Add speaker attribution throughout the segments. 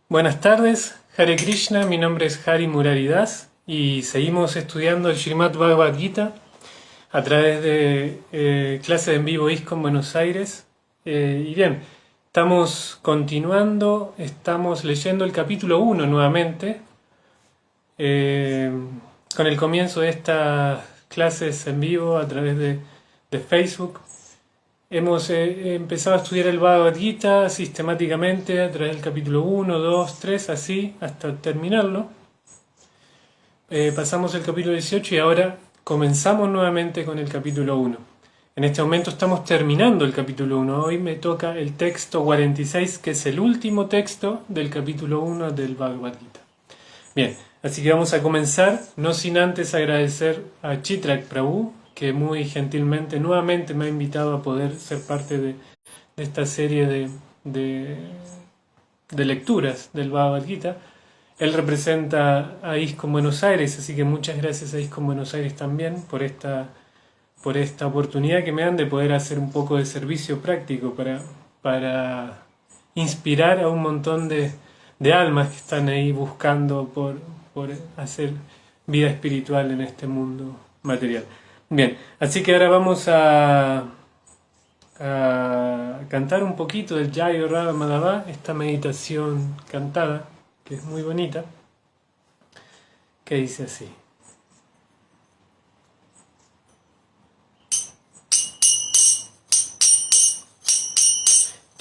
Speaker 1: Buenas tardes, Hare Krishna, mi nombre es Hari Murari Das y seguimos estudiando el Srimad Bhagavad Gita a través de clases en vivo ISKCON Buenos Aires. Y bien, estamos continuando, estamos leyendo el capítulo 1 nuevamente, eh, con el comienzo de estas clases en vivo a través de Facebook. Hemos empezado a estudiar el Bhagavad Gita sistemáticamente a través del capítulo 1, 2, 3, así, hasta terminarlo. Pasamos el capítulo 18 y ahora comenzamos nuevamente con el capítulo 1. En este momento estamos terminando el capítulo 1. Hoy me toca el texto 46, que es el último texto del capítulo 1 del Bhagavad Gita. Bien, así que vamos a comenzar, no sin antes agradecer a Chitrak Prabhu, que muy gentilmente nuevamente me ha invitado a poder ser parte de esta serie de lecturas del Bhagavad Gita. Él representa a ISKCON Buenos Aires, así que muchas gracias a ISKCON Buenos Aires también por esta oportunidad que me dan de poder hacer un poco de servicio práctico para inspirar a un montón de almas que están ahí buscando por hacer vida espiritual en este mundo material. Bien, así que ahora vamos a cantar un poquito del Jayo Radha Madhava, esta meditación cantada, que es muy bonita, que dice así.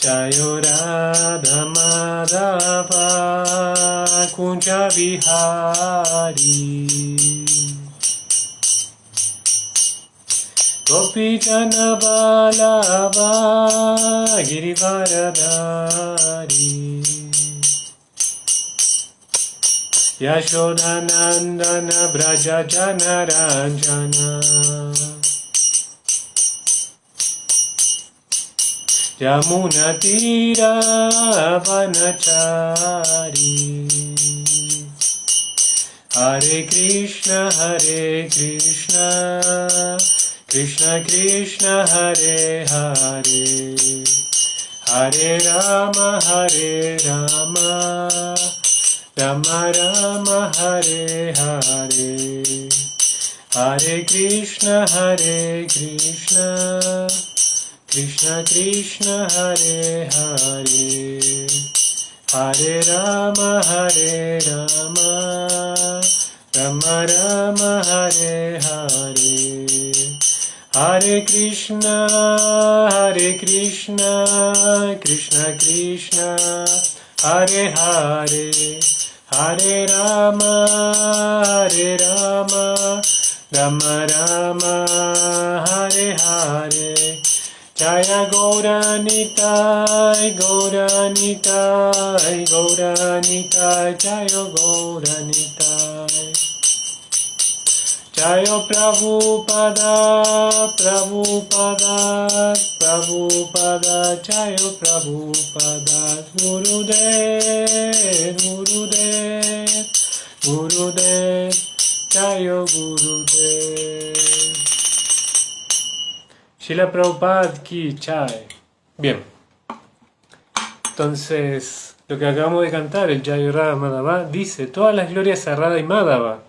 Speaker 1: Jayo Radha Madhava Kunja Vihari Gopijana Vallabha Girivaradhari Yashodanandana Braja Jana Ranjana Yamuna Tira Vanachari Hare Krishna Krishna Krishna Hare Hare Hare Rama Rama Rama Hare Hare Hare Krishna Krishna Krishna Hare Hare Hare Rama Rama Rama Hare Hare Hare Krishna Krishna Krishna Hare Hare Hare Rama Rama Rama Hare Hare Jaya Gauranitai Gauranitai Gauranitai Jaya Gauranitai Jayo Prabhupada Prabhupada Prabhupada Jayo Prabhupada Gurudev Gurudev Gurudev Jayo Gurudev Srila Prabhupada ki Jai. Bien, entonces lo que acabamos de cantar, el Jayo Radha Madhava, dice: todas las glorias a Radha y Madhava.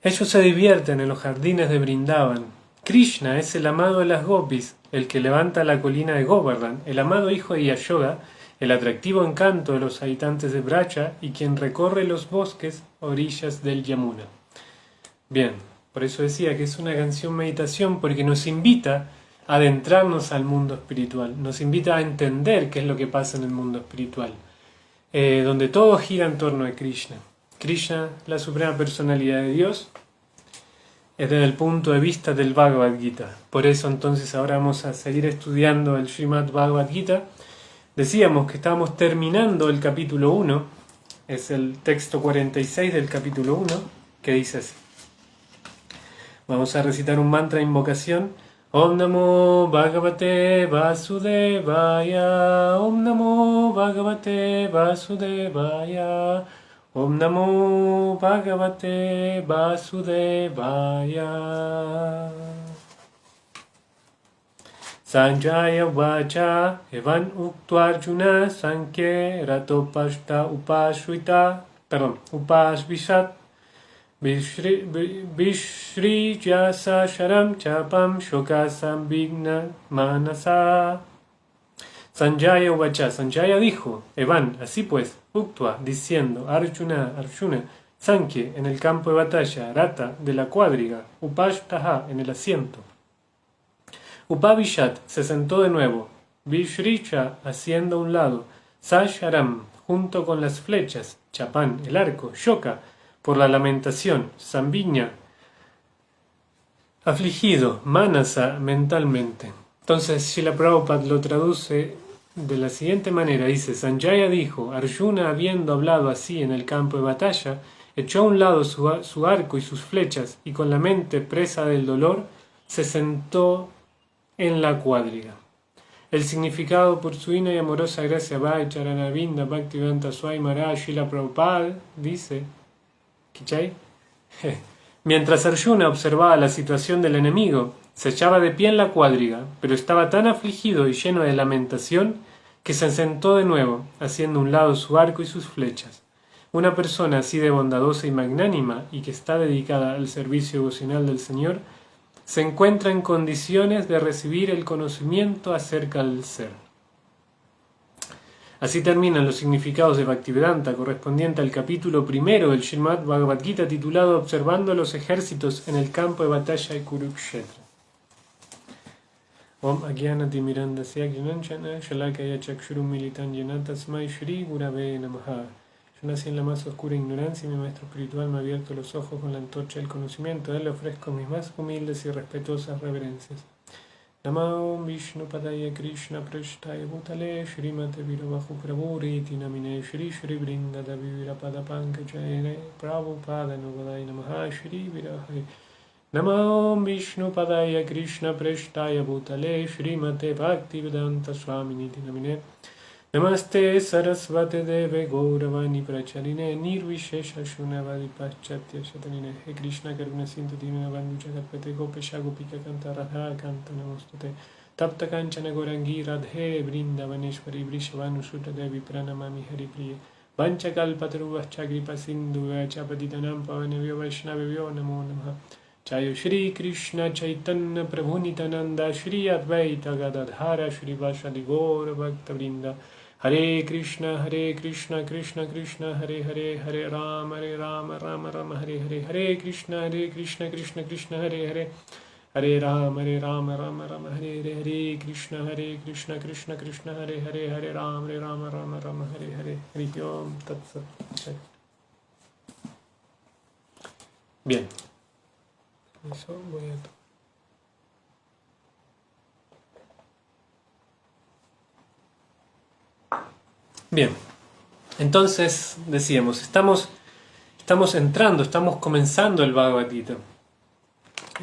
Speaker 1: Ellos se divierten en los jardines de Brindavan. Krishna es el amado de las gopis, el que levanta la colina de Govardhan, el amado hijo de Yashoda, el atractivo encanto de los habitantes de Bracha y quien recorre los bosques orillas del Yamuna. Bien, por eso decía que es una canción meditación, porque nos invita a adentrarnos al mundo espiritual, nos invita a entender qué es lo que pasa en el mundo espiritual, donde todo gira en torno a Krishna. Krishna, la suprema personalidad de Dios, es desde el punto de vista del Bhagavad Gita. Por eso entonces ahora vamos a seguir estudiando el Srimad Bhagavad Gita. Decíamos que estábamos terminando el capítulo 1, es el texto 46 del capítulo 1, que dice así. Vamos a recitar un mantra de invocación. Om Namo Bhagavate Vasudevaya, Om Namo Bhagavate Vasudevaya, Om Namo Bhagavate Vasudevaya. Sanjaya Vacha Evan Uktuarjuna Sankye Ratopashta Upashvishat Vishriyasa Sharam Chapam Shokasam Vigna Manasa. Sanjaya Vacha, Sanjaya dijo, Evan, así pues, Uktua, diciendo, Arjuna, Sankye, en el campo de batalla, Rata, de la cuadriga, Upashtaha, en el asiento. Upavishat, se sentó de nuevo, Vishricha, haciendo a un lado, Sasharam, junto con las flechas, Chapán, el arco, Shoka, por la lamentación, Sambiña, afligido, Manasa, mentalmente. Entonces Srila Prabhupada lo traduce de la siguiente manera, dice, Sanjaya dijo, Arjuna habiendo hablado así en el campo de batalla, echó a un lado su arco y sus flechas, y con la mente presa del dolor, se sentó en la cuadriga. El significado por su hina y amorosa gracia Bhai Charanavinda Bhaktivedanta Swami Maharaj Srila Prabhupada dice, ¿Kichai? Mientras Arjuna observaba la situación del enemigo, se echaba de pie en la cuadriga, pero estaba tan afligido y lleno de lamentación que se sentó de nuevo, haciendo a un lado su arco y sus flechas. Una persona así de bondadosa y magnánima y que está dedicada al servicio devocional del Señor, se encuentra en condiciones de recibir el conocimiento acerca del ser. Así terminan los significados de Bhaktivedanta correspondiente al capítulo primero del Srimad Bhagavad Gita titulado Observando los ejércitos en el campo de batalla de Kurukshetra. Om Agyanati Mirandasya Gyananchana Shalakaya Chakshurum Militan Yanatasmai Shri Gurave Namaha. Yo nací en la más oscura ignorancia y mi maestro espiritual me ha abierto los ojos con la antorcha del conocimiento. A él le ofrezco mis más humildes y respetuosas reverencias. Namo Vishnu Padaya Krishna Prashtaya Bhutale Shrimate Viravahu Prabhuriti Namine Shri Shri Vrindada Vivirapada Pankajayane Prabhupada Novadaya Namaha Shri Virahari. Namo Vishnu Padaya Krishna Prashtaya Bhutale Shrimate Bhaktivedanta Swaminiti Namine Namaste Sarasvate Deve Gauravani Pracharine Nirvishesha Shunavadi Paschatya Shatanine He Krishna Karuna Sintu Dina Banducha Karpate Gopesha Gopika Kanta Radha Kanta Namostate Tapta Kanchana Gorangi Radhe Brindavaneshwari Vrishavanu Sutta Devi Pranamami Haripriye Vancha Kalpataru Chagripa Sindhu Chapaditanam Pavanavyo Vaishnavyo Namo Namaha Chayo Shri Krishna Chaitanya Prabhu Nityananda Shri Advaita Gadadhara Shri Vashali Gaura Bhakta Vrinda Hare Krishna Krishna Krishna Hare Hare Hare Rama Rama Rama Hare Hare Hare Krishna Krishna Krishna Hare Hare Hare Rama Rama Rama Hare Hare Hare Krishna Krishna Krishna Hare Hare Hare Rama Rama Hare Hare Hare Om Tat Sat. Bien. Eso voy a... Bien, entonces decíamos, estamos entrando, estamos comenzando el Bhagavad Gita.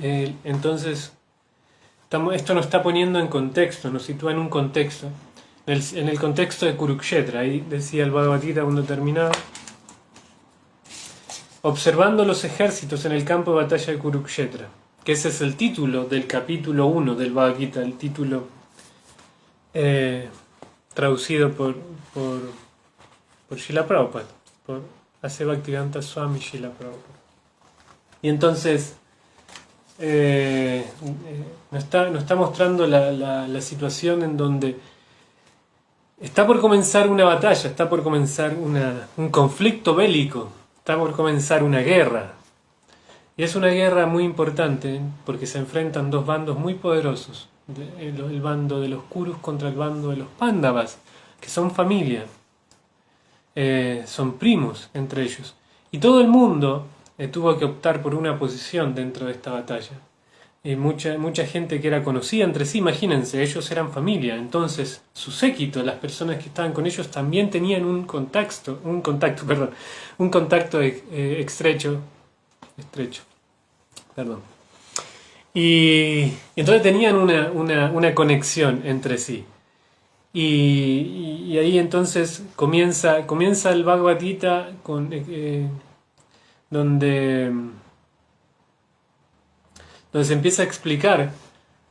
Speaker 1: Entonces, esto nos está poniendo en contexto, nos sitúa en un contexto, en el contexto de Kurukshetra. Ahí decía el Bhagavad Gita cuando terminaba, observando los ejércitos en el campo de batalla de Kurukshetra, que ese es el título del capítulo 1 del Bhagavad Gita, el título traducido por Srila Prabhupada, por A.C. Bhaktivedanta Swami Srila Prabhupada. Y entonces nos está mostrando la situación en donde está por comenzar una batalla, está por comenzar un conflicto bélico, está por comenzar una guerra. Y es una guerra muy importante porque se enfrentan dos bandos muy poderosos, el bando de los Kurus contra el bando de los Pándavas, que son familia, son primos entre ellos. Y todo el mundo tuvo que optar por una posición dentro de esta batalla. Mucha gente que era conocida entre sí, imagínense, ellos eran familia, entonces su séquito, las personas que estaban con ellos también tenían un contacto estrecho, y entonces tenían una conexión entre sí. Y ahí entonces comienza el Bhagavad Gita donde se empieza a explicar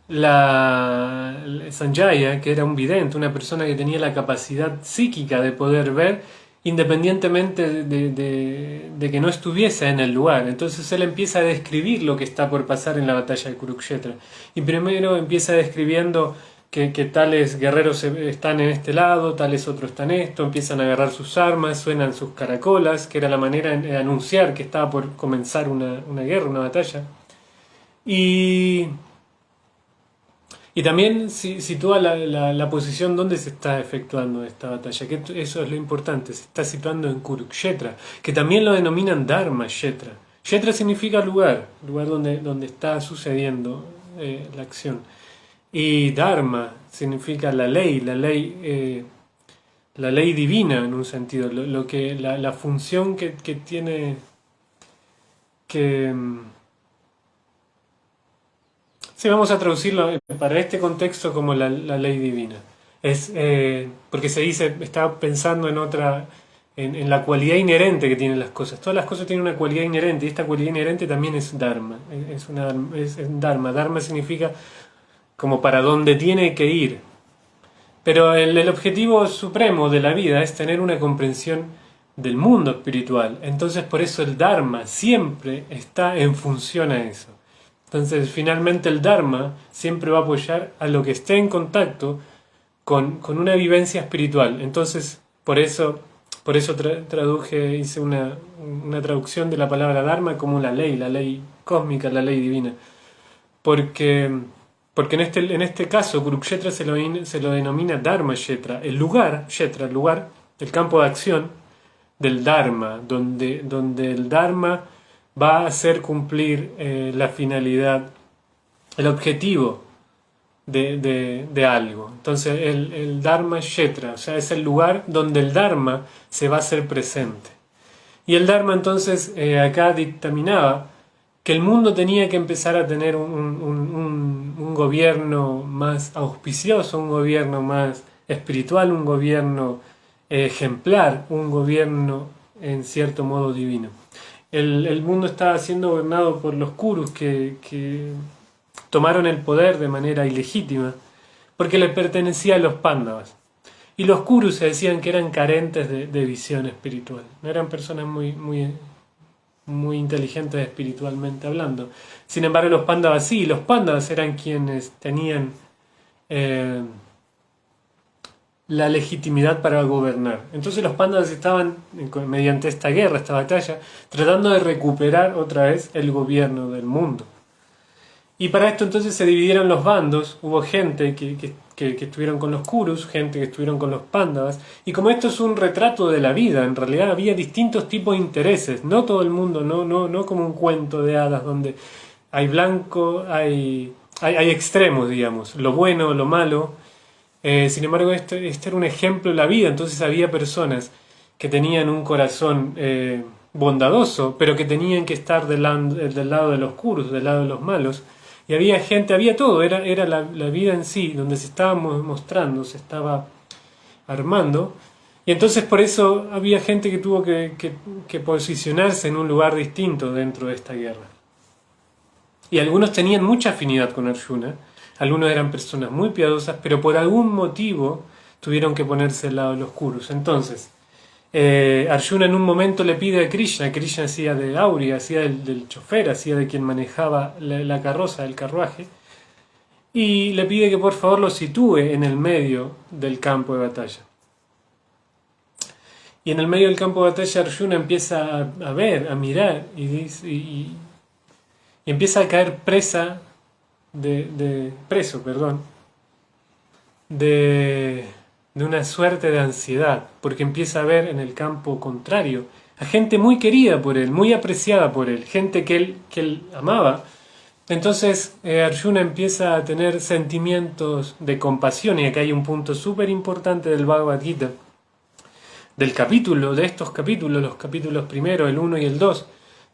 Speaker 1: Sanjaya, que era un vidente, una persona que tenía la capacidad psíquica de poder ver independientemente de que no estuviese en el lugar. Entonces él empieza a describir lo que está por pasar en la batalla de Kurukshetra. Y primero empieza describiendo que tales guerreros están en este lado, tales otros están en esto, empiezan a agarrar sus armas, suenan sus caracolas, que era la manera de anunciar que estaba por comenzar una guerra, una batalla. Y y también sitúa la posición donde se está efectuando esta batalla, que eso es lo importante, se está situando en Kurukshetra, que también lo denominan Dharma Kshetra. Kshetra significa lugar, lugar donde está sucediendo la acción. Y Dharma significa la ley divina en un sentido, la función que tiene que... Sí, vamos a traducirlo para este contexto como la ley divina. Porque se dice, está pensando en la cualidad inherente que tienen las cosas. Todas las cosas tienen una cualidad inherente y esta cualidad inherente también es Dharma. Es Dharma. Dharma significa como para dónde tiene que ir. Pero el objetivo supremo de la vida es tener una comprensión del mundo espiritual. Entonces por eso el Dharma siempre está en función a eso. Entonces, finalmente el Dharma siempre va a apoyar a lo que esté en contacto con una vivencia espiritual. Entonces, por eso traduje, hice una traducción de la palabra Dharma como la ley cósmica, la ley divina. Porque en este caso, Kurukshetra se lo denomina Dharma Kshetra, el lugar, el campo de acción del Dharma, donde el Dharma va a hacer cumplir la finalidad, el objetivo de algo. Entonces el Dharma Kshetra, o sea, es el lugar donde el Dharma se va a hacer presente. Y el Dharma entonces acá dictaminaba que el mundo tenía que empezar a tener un gobierno más auspicioso, un gobierno más espiritual, un gobierno ejemplar, un gobierno en cierto modo divino. El mundo estaba siendo gobernado por los Kurus que tomaron el poder de manera ilegítima porque le pertenecía a los Pándavas. Y los Kurus se decían que eran carentes de visión espiritual. No eran personas muy inteligentes espiritualmente hablando. Sin embargo, los Pándavas sí. Los Pándavas eran quienes tenían la legitimidad para gobernar. Entonces los Pándavas estaban, mediante esta guerra, esta batalla, tratando de recuperar otra vez el gobierno del mundo. Y para esto entonces se dividieron los bandos, hubo gente que estuvieron con los Kurus, gente que estuvieron con los Pándavas, y como esto es un retrato de la vida, en realidad había distintos tipos de intereses, no todo el mundo, no como un cuento de hadas donde hay blanco, hay extremos, digamos, lo bueno, lo malo. Sin embargo, este era un ejemplo de la vida, entonces había personas que tenían un corazón bondadoso, pero que tenían que estar del lado de los Kurus, del lado de los malos, y había gente, había todo, era la vida en sí, donde se estaba mostrando, se estaba armando, y entonces por eso había gente que tuvo que posicionarse en un lugar distinto dentro de esta guerra. Y algunos tenían mucha afinidad con Arjuna, algunos eran personas muy piadosas, pero por algún motivo tuvieron que ponerse al lado de los Kurus. Entonces, Arjuna en un momento le pide a Krishna hacía de Auri, hacía del chofer, hacía de quien manejaba la carroza, el carruaje, y le pide que por favor lo sitúe en el medio del campo de batalla. Y en el medio del campo de batalla Arjuna empieza a ver, a mirar, y empieza a caer preso de una suerte de ansiedad, porque empieza a ver en el campo contrario a gente muy querida por él, muy apreciada por él, gente que él amaba. Entonces Arjuna empieza a tener sentimientos de compasión, y acá hay un punto súper importante del Bhagavad Gita, de estos capítulos, los capítulos primero, el 1 y el 2,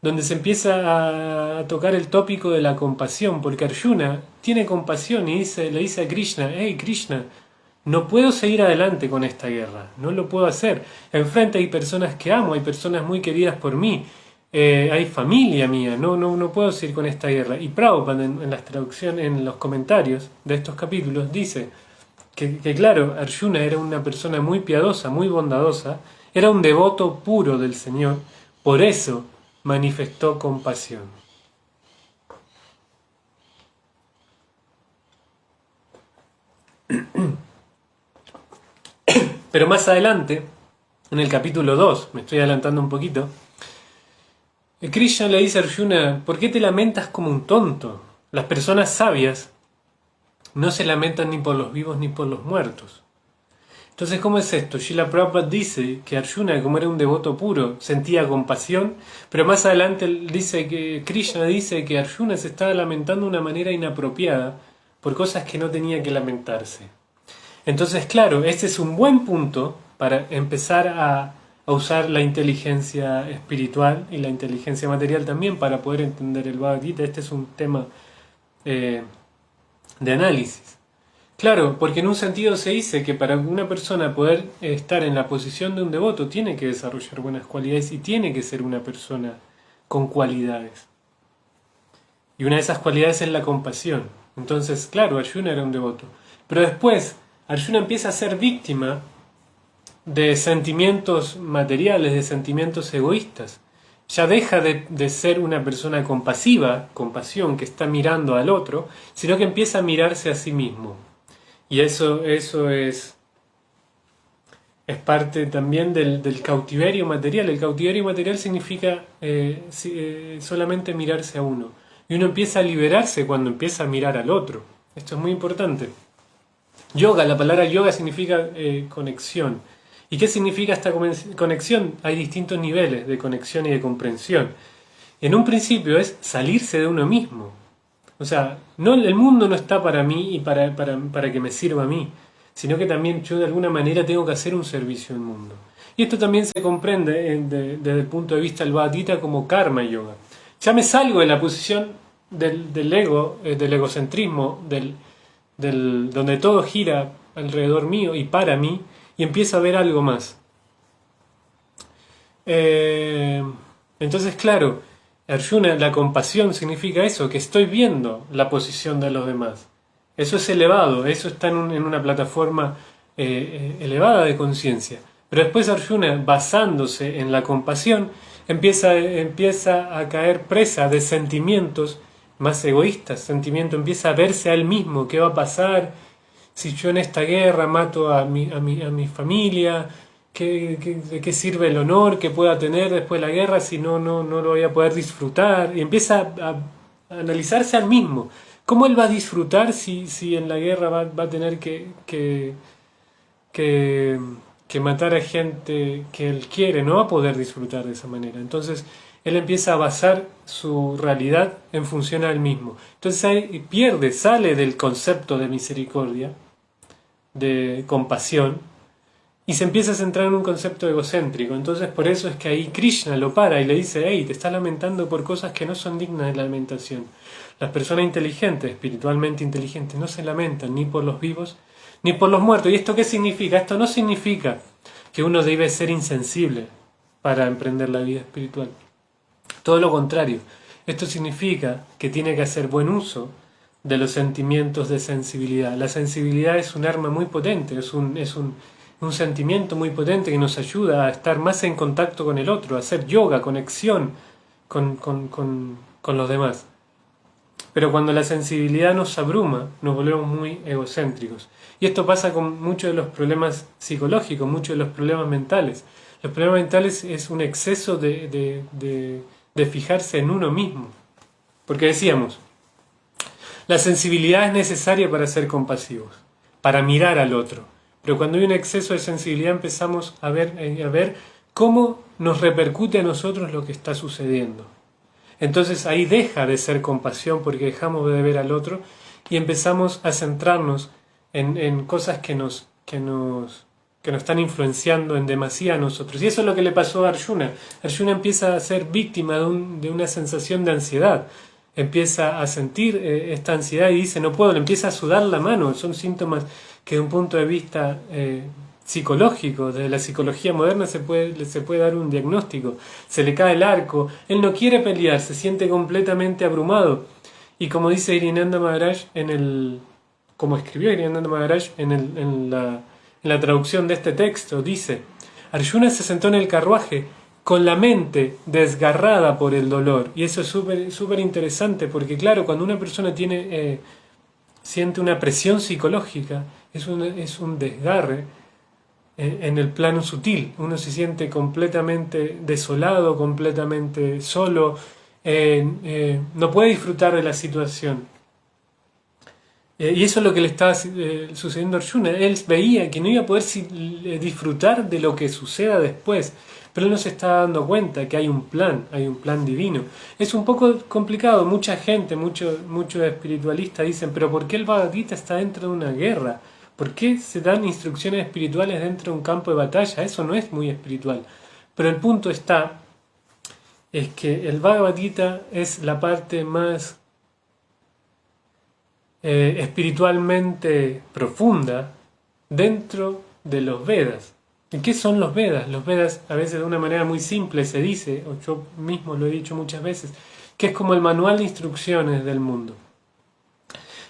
Speaker 1: donde se empieza a tocar el tópico de la compasión, porque Arjuna tiene compasión y le dice a Krishna: hey Krishna, no puedo seguir adelante con esta guerra, no lo puedo hacer. Enfrente hay personas que amo, hay personas muy queridas por mí, hay familia mía, no puedo seguir con esta guerra. Y Prabhupada en las traducciones, en los comentarios de estos capítulos, dice que claro, Arjuna era una persona muy piadosa, muy bondadosa, era un devoto puro del Señor, por eso manifestó compasión. Pero más adelante, en el capítulo 2, me estoy adelantando un poquito, Krishna le dice a Arjuna, ¿por qué te lamentas como un tonto? Las personas sabias no se lamentan ni por los vivos ni por los muertos. Entonces, ¿cómo es esto? Srila Prabhupada dice que Arjuna, como era un devoto puro, sentía compasión, pero más adelante dice que Krishna dice que Arjuna se estaba lamentando de una manera inapropiada por cosas que no tenía que lamentarse. Entonces, claro, este es un buen punto para empezar a usar la inteligencia espiritual y la inteligencia material también para poder entender el Bhagavad Gita. Este es un tema de análisis. Claro, porque en un sentido se dice que para una persona poder estar en la posición de un devoto tiene que desarrollar buenas cualidades y tiene que ser una persona con cualidades. Y una de esas cualidades es la compasión. Entonces, claro, Arjuna era un devoto. Pero después, Arjuna empieza a ser víctima de sentimientos materiales, de sentimientos egoístas. Ya deja de ser una persona compasiva, compasión, que está mirando al otro, sino que empieza a mirarse a sí mismo. Y eso es parte también del cautiverio material. El cautiverio material significa solamente mirarse a uno. Y uno empieza a liberarse cuando empieza a mirar al otro. Esto es muy importante. Yoga, la palabra yoga significa conexión. ¿Y qué significa esta conexión? Hay distintos niveles de conexión y de comprensión. En un principio es salirse de uno mismo. O sea, no, el mundo no está para mí y para que me sirva a mí, sino que también yo de alguna manera tengo que hacer un servicio al mundo. Y esto también se comprende desde el punto de vista del Bhagavad Gita como karma yoga. Ya me salgo de la posición del ego, del egocentrismo, donde todo gira alrededor mío y para mí, y empiezo a ver algo más. Entonces, claro, Arjuna, la compasión significa eso, que estoy viendo la posición de los demás. Eso es elevado, eso está en una plataforma elevada de conciencia. Pero después Arjuna, basándose en la compasión, empieza a caer presa de sentimientos más egoístas. Empieza a verse a él mismo, qué va a pasar si yo en esta guerra mato a mi familia. ¿De qué sirve el honor que pueda tener después de la guerra si no lo voy a poder disfrutar? Y empieza a analizarse al mismo. ¿Cómo él va a disfrutar si en la guerra va a tener que matar a gente que él quiere? No va a poder disfrutar de esa manera. Entonces él empieza a basar su realidad en función a él mismo. Entonces ahí sale del concepto de misericordia, de compasión, y se empieza a centrar en un concepto egocéntrico. Entonces por eso es que ahí Krishna lo para y le dice, hey, te estás lamentando por cosas que no son dignas de lamentación. Las personas inteligentes, espiritualmente inteligentes, no se lamentan ni por los vivos ni por los muertos. ¿Y esto qué significa? Esto no significa que uno debe ser insensible para emprender la vida espiritual. Todo lo contrario. Esto significa que tiene que hacer buen uso de los sentimientos de sensibilidad. La sensibilidad es un arma muy potente, es un sentimiento muy potente que nos ayuda a estar más en contacto con el otro, a hacer yoga, conexión con los demás. Pero cuando la sensibilidad nos abruma, nos volvemos muy egocéntricos. Y esto pasa con muchos de los problemas psicológicos, muchos de los problemas mentales. Los problemas mentales es un exceso de fijarse en uno mismo. Porque decíamos, la sensibilidad es necesaria para ser compasivos, para mirar al otro. Pero cuando hay un exceso de sensibilidad empezamos a ver cómo nos repercute a nosotros lo que está sucediendo. Entonces ahí deja de ser compasión porque dejamos de ver al otro y empezamos a centrarnos en cosas que nos están influenciando en demasía a nosotros. Y eso es lo que le pasó a Arjuna. Arjuna empieza a ser víctima de una sensación de ansiedad. Empieza a sentir esta ansiedad y dice, no puedo, le empieza a sudar la mano. Son síntomas que de un punto de vista psicológico. Desde la psicología moderna se puede dar un diagnóstico. Se le cae el arco, él no quiere pelear, se siente completamente abrumado. Y como dice Irinanda Maharaj como escribió Irinanda Maharaj en la traducción de este texto, dice: Arjuna se sentó en el carruaje con la mente desgarrada por el dolor. Y eso es súper interesante, porque claro, cuando una persona siente una presión psicológica, es un desgarre en el plano sutil. Uno se siente completamente desolado, completamente solo, no puede disfrutar de la situación. Y eso es lo que le estaba sucediendo a Arjuna. Él veía que no iba a poder disfrutar de lo que suceda después, pero él no se está dando cuenta que hay un plan divino. Es un poco complicado. Mucha gente, muchos espiritualistas dicen: pero ¿por qué el Bhagavad Gita está dentro de una guerra? ¿Por qué se dan instrucciones espirituales dentro de un campo de batalla? Eso no es muy espiritual. Pero el punto es que el Bhagavad Gita es la parte más espiritualmente profunda dentro de los Vedas. ¿Y qué son los Vedas? Los Vedas, a veces de una manera muy simple se dice, o yo mismo lo he dicho muchas veces, que es como el manual de instrucciones del mundo.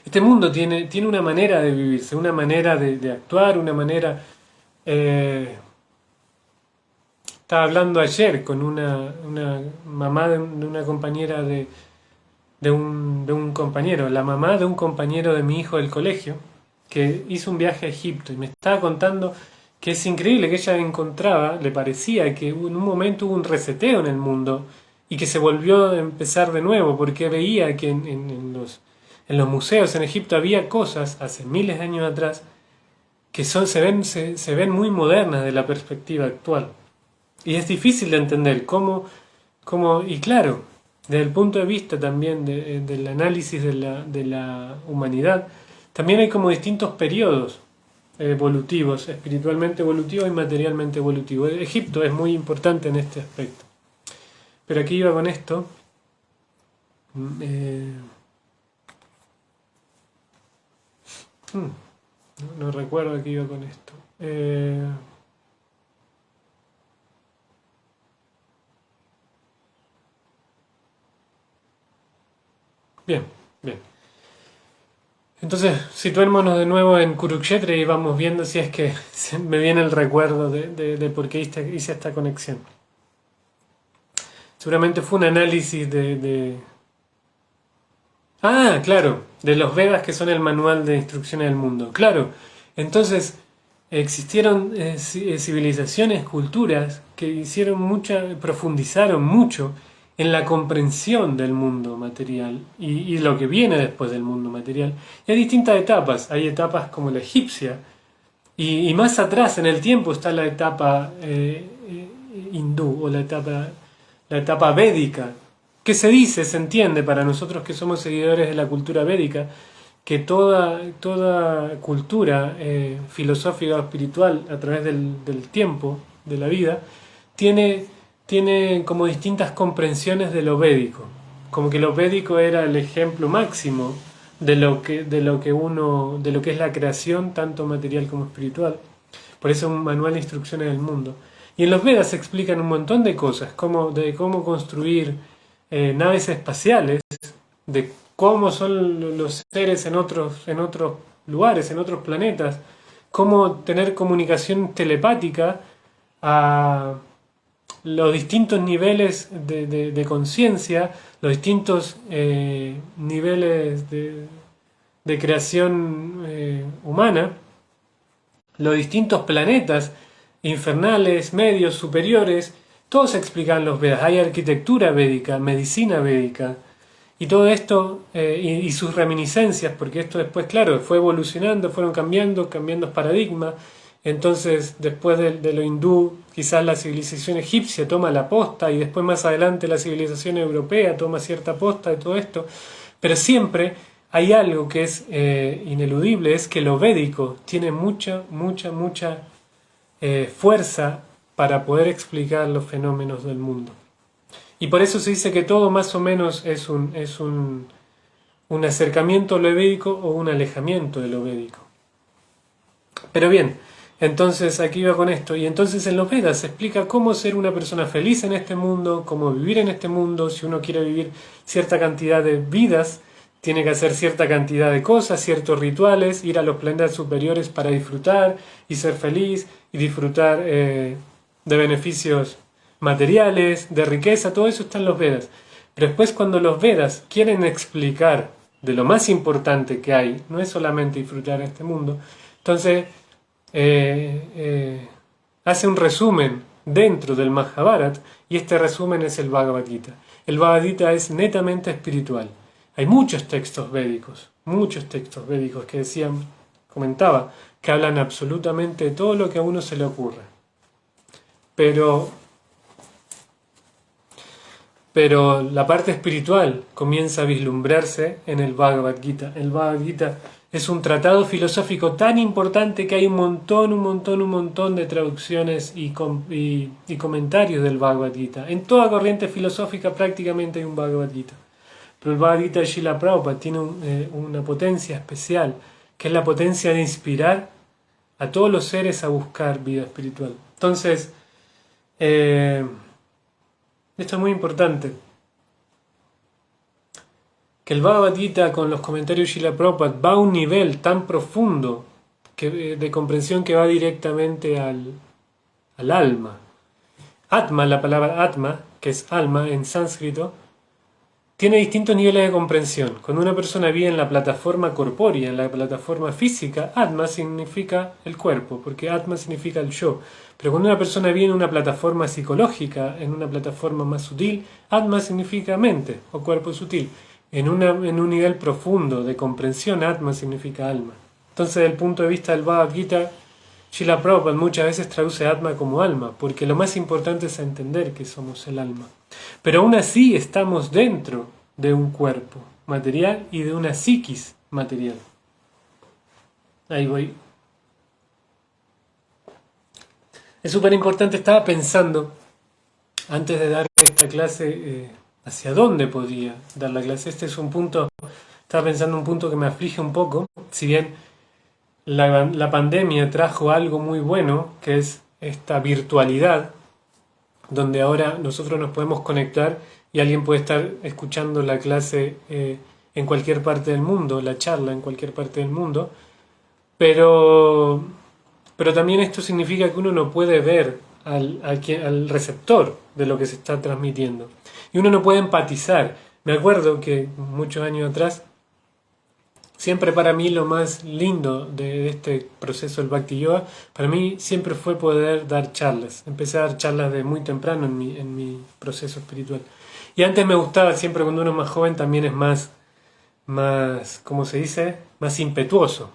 Speaker 1: Este mundo tiene una manera de vivirse, una manera de actuar, una manera... estaba hablando ayer con una mamá de una compañera de un compañero, la mamá de un compañero de mi hijo del colegio, que hizo un viaje a Egipto y me estaba contando que es increíble, que ella encontraba, le parecía que en un momento hubo un reseteo en el mundo y que se volvió a empezar de nuevo, porque veía que en los museos en Egipto había cosas hace miles de años atrás que se ven muy modernas de la perspectiva actual. Y es difícil de entender y claro, desde el punto de vista también del análisis de la humanidad, también hay como distintos periodos evolutivos, espiritualmente evolutivos y materialmente evolutivos. Egipto es muy importante en este aspecto. Pero aquí iba con esto. No recuerdo aquí iba con esto. Bien. Entonces, situémonos de nuevo en Kurukshetra y vamos viendo si es que me viene el recuerdo de por qué hice esta conexión. Seguramente fue un análisis claro, de los Vedas, que son el manual de instrucciones del mundo. Claro, entonces existieron civilizaciones, culturas que profundizaron mucho en la comprensión del mundo material y lo que viene después del mundo material. Y hay distintas etapas. Hay etapas como la egipcia y más atrás en el tiempo está la etapa hindú o la etapa védica, que se entiende para nosotros que somos seguidores de la cultura védica, que toda cultura filosófica o espiritual a través del tiempo, de la vida, tiene como distintas comprensiones de lo védico, como que lo védico era el ejemplo máximo de lo que es la creación, tanto material como espiritual. Por eso es un manual de instrucciones del mundo. Y en los Vedas se explican un montón de cosas, de cómo construir naves espaciales, de cómo son los seres en otros lugares, en otros planetas, cómo tener comunicación telepática a los distintos niveles de conciencia, los distintos niveles de creación humana, los distintos planetas infernales, medios, superiores, todos se explican en los Vedas. Hay arquitectura védica, medicina védica, y todo esto, y sus reminiscencias, porque esto después, claro, fue evolucionando, fueron cambiando paradigmas. Entonces, después de lo hindú, quizás la civilización egipcia toma la posta y después más adelante la civilización europea toma cierta posta de todo esto. Pero siempre hay algo que es ineludible, es que lo védico tiene mucha fuerza para poder explicar los fenómenos del mundo. Y por eso se dice que todo más o menos es un acercamiento a lo védico o un alejamiento de lo védico. Pero bien, Entonces, aquí va con esto. Y entonces en los Vedas se explica cómo ser una persona feliz en este mundo, cómo vivir en este mundo. Si uno quiere vivir cierta cantidad de vidas, tiene que hacer cierta cantidad de cosas, ciertos rituales, ir a los planetas superiores para disfrutar y ser feliz y disfrutar de beneficios materiales, de riqueza. Todo eso está en los Vedas. Pero después, cuando los Vedas quieren explicar de lo más importante que hay, no es solamente disfrutar de este mundo, entonces hace un resumen dentro del Mahabharata, y este resumen es el Bhagavad Gita. El Bhagavad Gita es netamente espiritual. Hay muchos textos védicos que decían, comentaba, que hablan absolutamente de todo lo que a uno se le ocurra. Pero la parte espiritual comienza a vislumbrarse en el Bhagavad Gita. El Bhagavad Gita es un tratado filosófico tan importante que hay un montón de traducciones y comentarios del Bhagavad Gita. En toda corriente filosófica prácticamente hay un Bhagavad Gita. Pero el Bhagavad Gita de Srila Prabhupada tiene una potencia especial, que es la potencia de inspirar a todos los seres a buscar vida espiritual. Entonces, esto es muy importante. Que el Bhagavad Gita con los comentarios de Srila Prabhupada va a un nivel tan profundo de comprensión que va directamente al alma. Atma, la palabra Atma, que es alma en sánscrito, tiene distintos niveles de comprensión. Cuando una persona vive en la plataforma corpórea, en la plataforma física, Atma significa el cuerpo, porque Atma significa el yo. Pero cuando una persona vive en una plataforma psicológica, en una plataforma más sutil, Atma significa mente o cuerpo sutil. En un nivel profundo de comprensión, Atma significa alma. Entonces, desde el punto de vista del Bhagavad Gita, Srila Prabhupada muchas veces traduce Atma como alma, porque lo más importante es entender que somos el alma. Pero aún así estamos dentro de un cuerpo material y de una psiquis material. Ahí voy. Es súper importante, estaba pensando, antes de dar esta clase, hacia dónde podía dar la clase. Este es un punto, estaba pensando un punto que me aflige un poco, si bien la pandemia trajo algo muy bueno, que es esta virtualidad, donde ahora nosotros nos podemos conectar y alguien puede estar escuchando la clase en cualquier parte del mundo, la charla en cualquier parte del mundo, pero también esto significa que uno no puede ver al receptor de lo que se está transmitiendo. Y uno no puede empatizar. Me acuerdo que muchos años atrás, siempre para mí lo más lindo de este proceso del Bhakti Yoga, para mí siempre fue poder dar charlas. Empecé a dar charlas de muy temprano en mi proceso espiritual. Y antes me gustaba, siempre cuando uno es más joven también es más, ¿cómo se dice? Más impetuoso.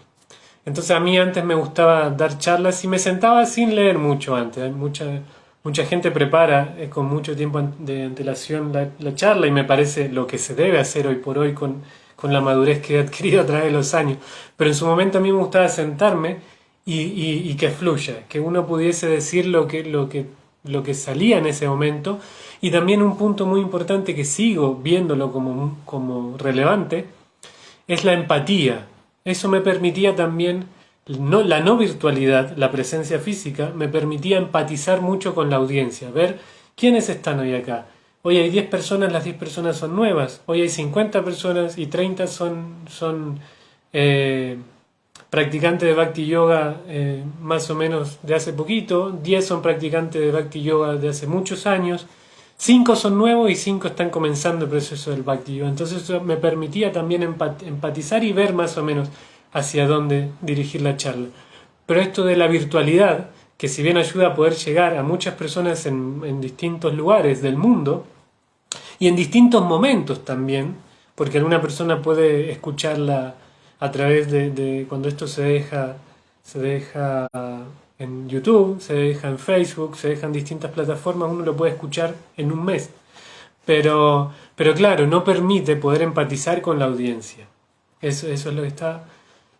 Speaker 1: Entonces a mí antes me gustaba dar charlas y me sentaba sin leer mucho antes. Mucha gente prepara con mucho tiempo de antelación la charla y me parece lo que se debe hacer hoy por hoy con la madurez que he adquirido a través de los años. Pero en su momento a mí me gustaba sentarme y que fluya, que uno pudiese decir lo que salía en ese momento. Y también un punto muy importante que sigo viéndolo como relevante es la empatía. Eso me permitía también, la no virtualidad, la presencia física, me permitía empatizar mucho con la audiencia, ver quiénes están hoy acá. Hoy hay 10 personas, las 10 personas son nuevas. Hoy hay 50 personas y 30 son practicantes de Bhakti Yoga más o menos de hace poquito. 10 son practicantes de Bhakti Yoga de hace muchos años. 5 son nuevos y 5 están comenzando el proceso del Bhakti Yoga. Entonces eso me permitía también empatizar y ver más o menos hacia dónde dirigir la charla. Pero esto de la virtualidad, que si bien ayuda a poder llegar a muchas personas en distintos lugares del mundo y en distintos momentos también, porque alguna persona puede escucharla a través de cuando esto se deja en YouTube, se deja en Facebook, se deja en distintas plataformas, uno lo puede escuchar en un mes. Pero claro, no permite poder empatizar con la audiencia. Eso es lo que está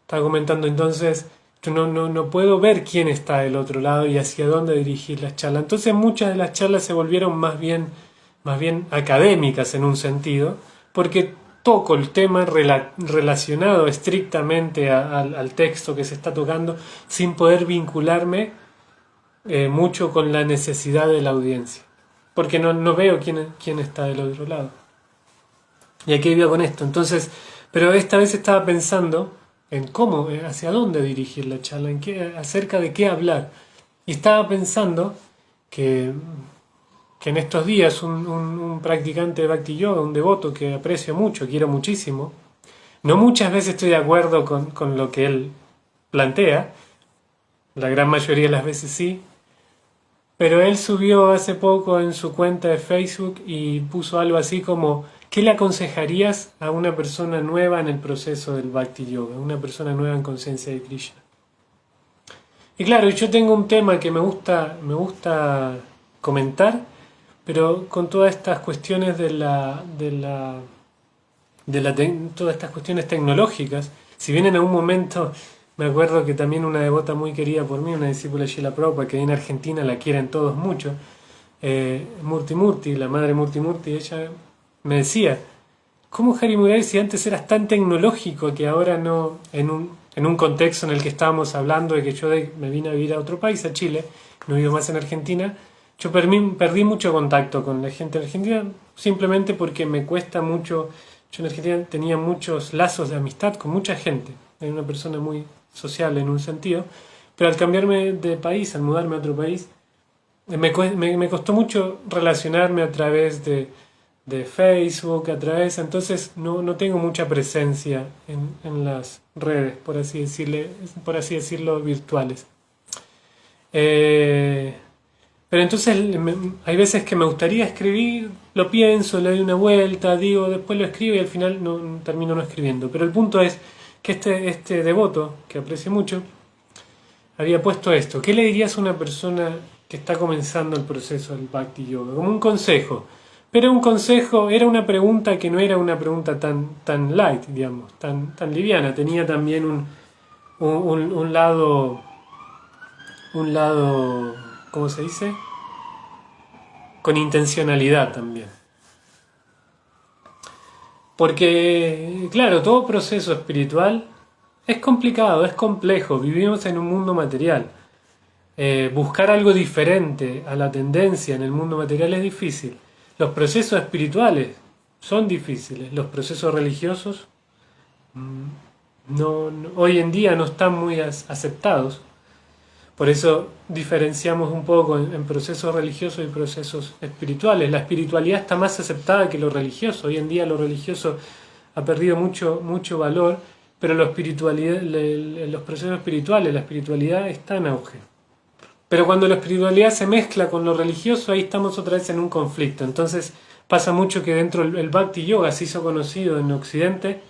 Speaker 1: comentando. Entonces, yo no puedo ver quién está del otro lado y hacia dónde dirigir las charlas. Entonces muchas de las charlas se volvieron más bien académicas en un sentido, porque toco el tema relacionado estrictamente al texto que se está tocando sin poder vincularme mucho con la necesidad de la audiencia, porque no veo quién está del otro lado. Y aquí iba con esto. Entonces, pero esta vez estaba pensando en cómo, hacia dónde dirigir la charla, acerca de qué hablar. Y estaba pensando que en estos días un practicante de Bhakti Yoga, un devoto que aprecio mucho, quiero muchísimo, no muchas veces estoy de acuerdo con lo que él plantea, la gran mayoría de las veces sí, pero él subió hace poco en su cuenta de Facebook y puso algo así como: ¿qué le aconsejarías a una persona nueva en el proceso del Bhakti Yoga? Una persona nueva en conciencia de Krishna. Y claro, yo tengo un tema que me gusta comentar, pero con todas estas cuestiones todas estas cuestiones tecnológicas, si bien en algún momento me acuerdo que también una devota muy querida por mí, una discípula de Srila Prabhupada, que en Argentina la quieren todos mucho, Murti Murti, la madre Murti Murti, ella me decía: ¿cómo, Hari Murari, si antes eras tan tecnológico que ahora no, en un contexto en el que estábamos hablando de que yo me vine a vivir a otro país, a Chile, no vivo más en Argentina, yo perdí mucho contacto con la gente de Argentina simplemente porque me cuesta mucho. Yo en Argentina tenía muchos lazos de amistad con mucha gente, era una persona muy sociable en un sentido, pero al cambiarme de país, al mudarme a otro país, me costó mucho relacionarme a través de Facebook, entonces no tengo mucha presencia en las redes, por así decirlo, virtuales. Pero entonces hay veces que me gustaría escribir, lo pienso, le doy una vuelta, digo, después lo escribo y al final termino no escribiendo. Pero el punto es que este devoto, que aprecio mucho, había puesto esto: ¿qué le dirías a una persona que está comenzando el proceso del Bhakti Yoga? Como un consejo. Pero un consejo, era una pregunta que no era una pregunta tan light, digamos, tan liviana. Tenía también un lado, ¿cómo se dice? Con intencionalidad también. Porque, claro, todo proceso espiritual es complicado, es complejo. Vivimos en un mundo material. Buscar algo diferente a la tendencia en el mundo material es difícil. Los procesos espirituales son difíciles. Los procesos religiosos hoy en día no están muy aceptados. Por eso diferenciamos un poco en procesos religiosos y procesos espirituales. La espiritualidad está más aceptada que lo religioso. Hoy en día lo religioso ha perdido mucho valor, pero los procesos espirituales, la espiritualidad está en auge. Pero cuando la espiritualidad se mezcla con lo religioso, ahí estamos otra vez en un conflicto. Entonces pasa mucho que dentro del Bhakti Yoga se hizo conocido en Occidente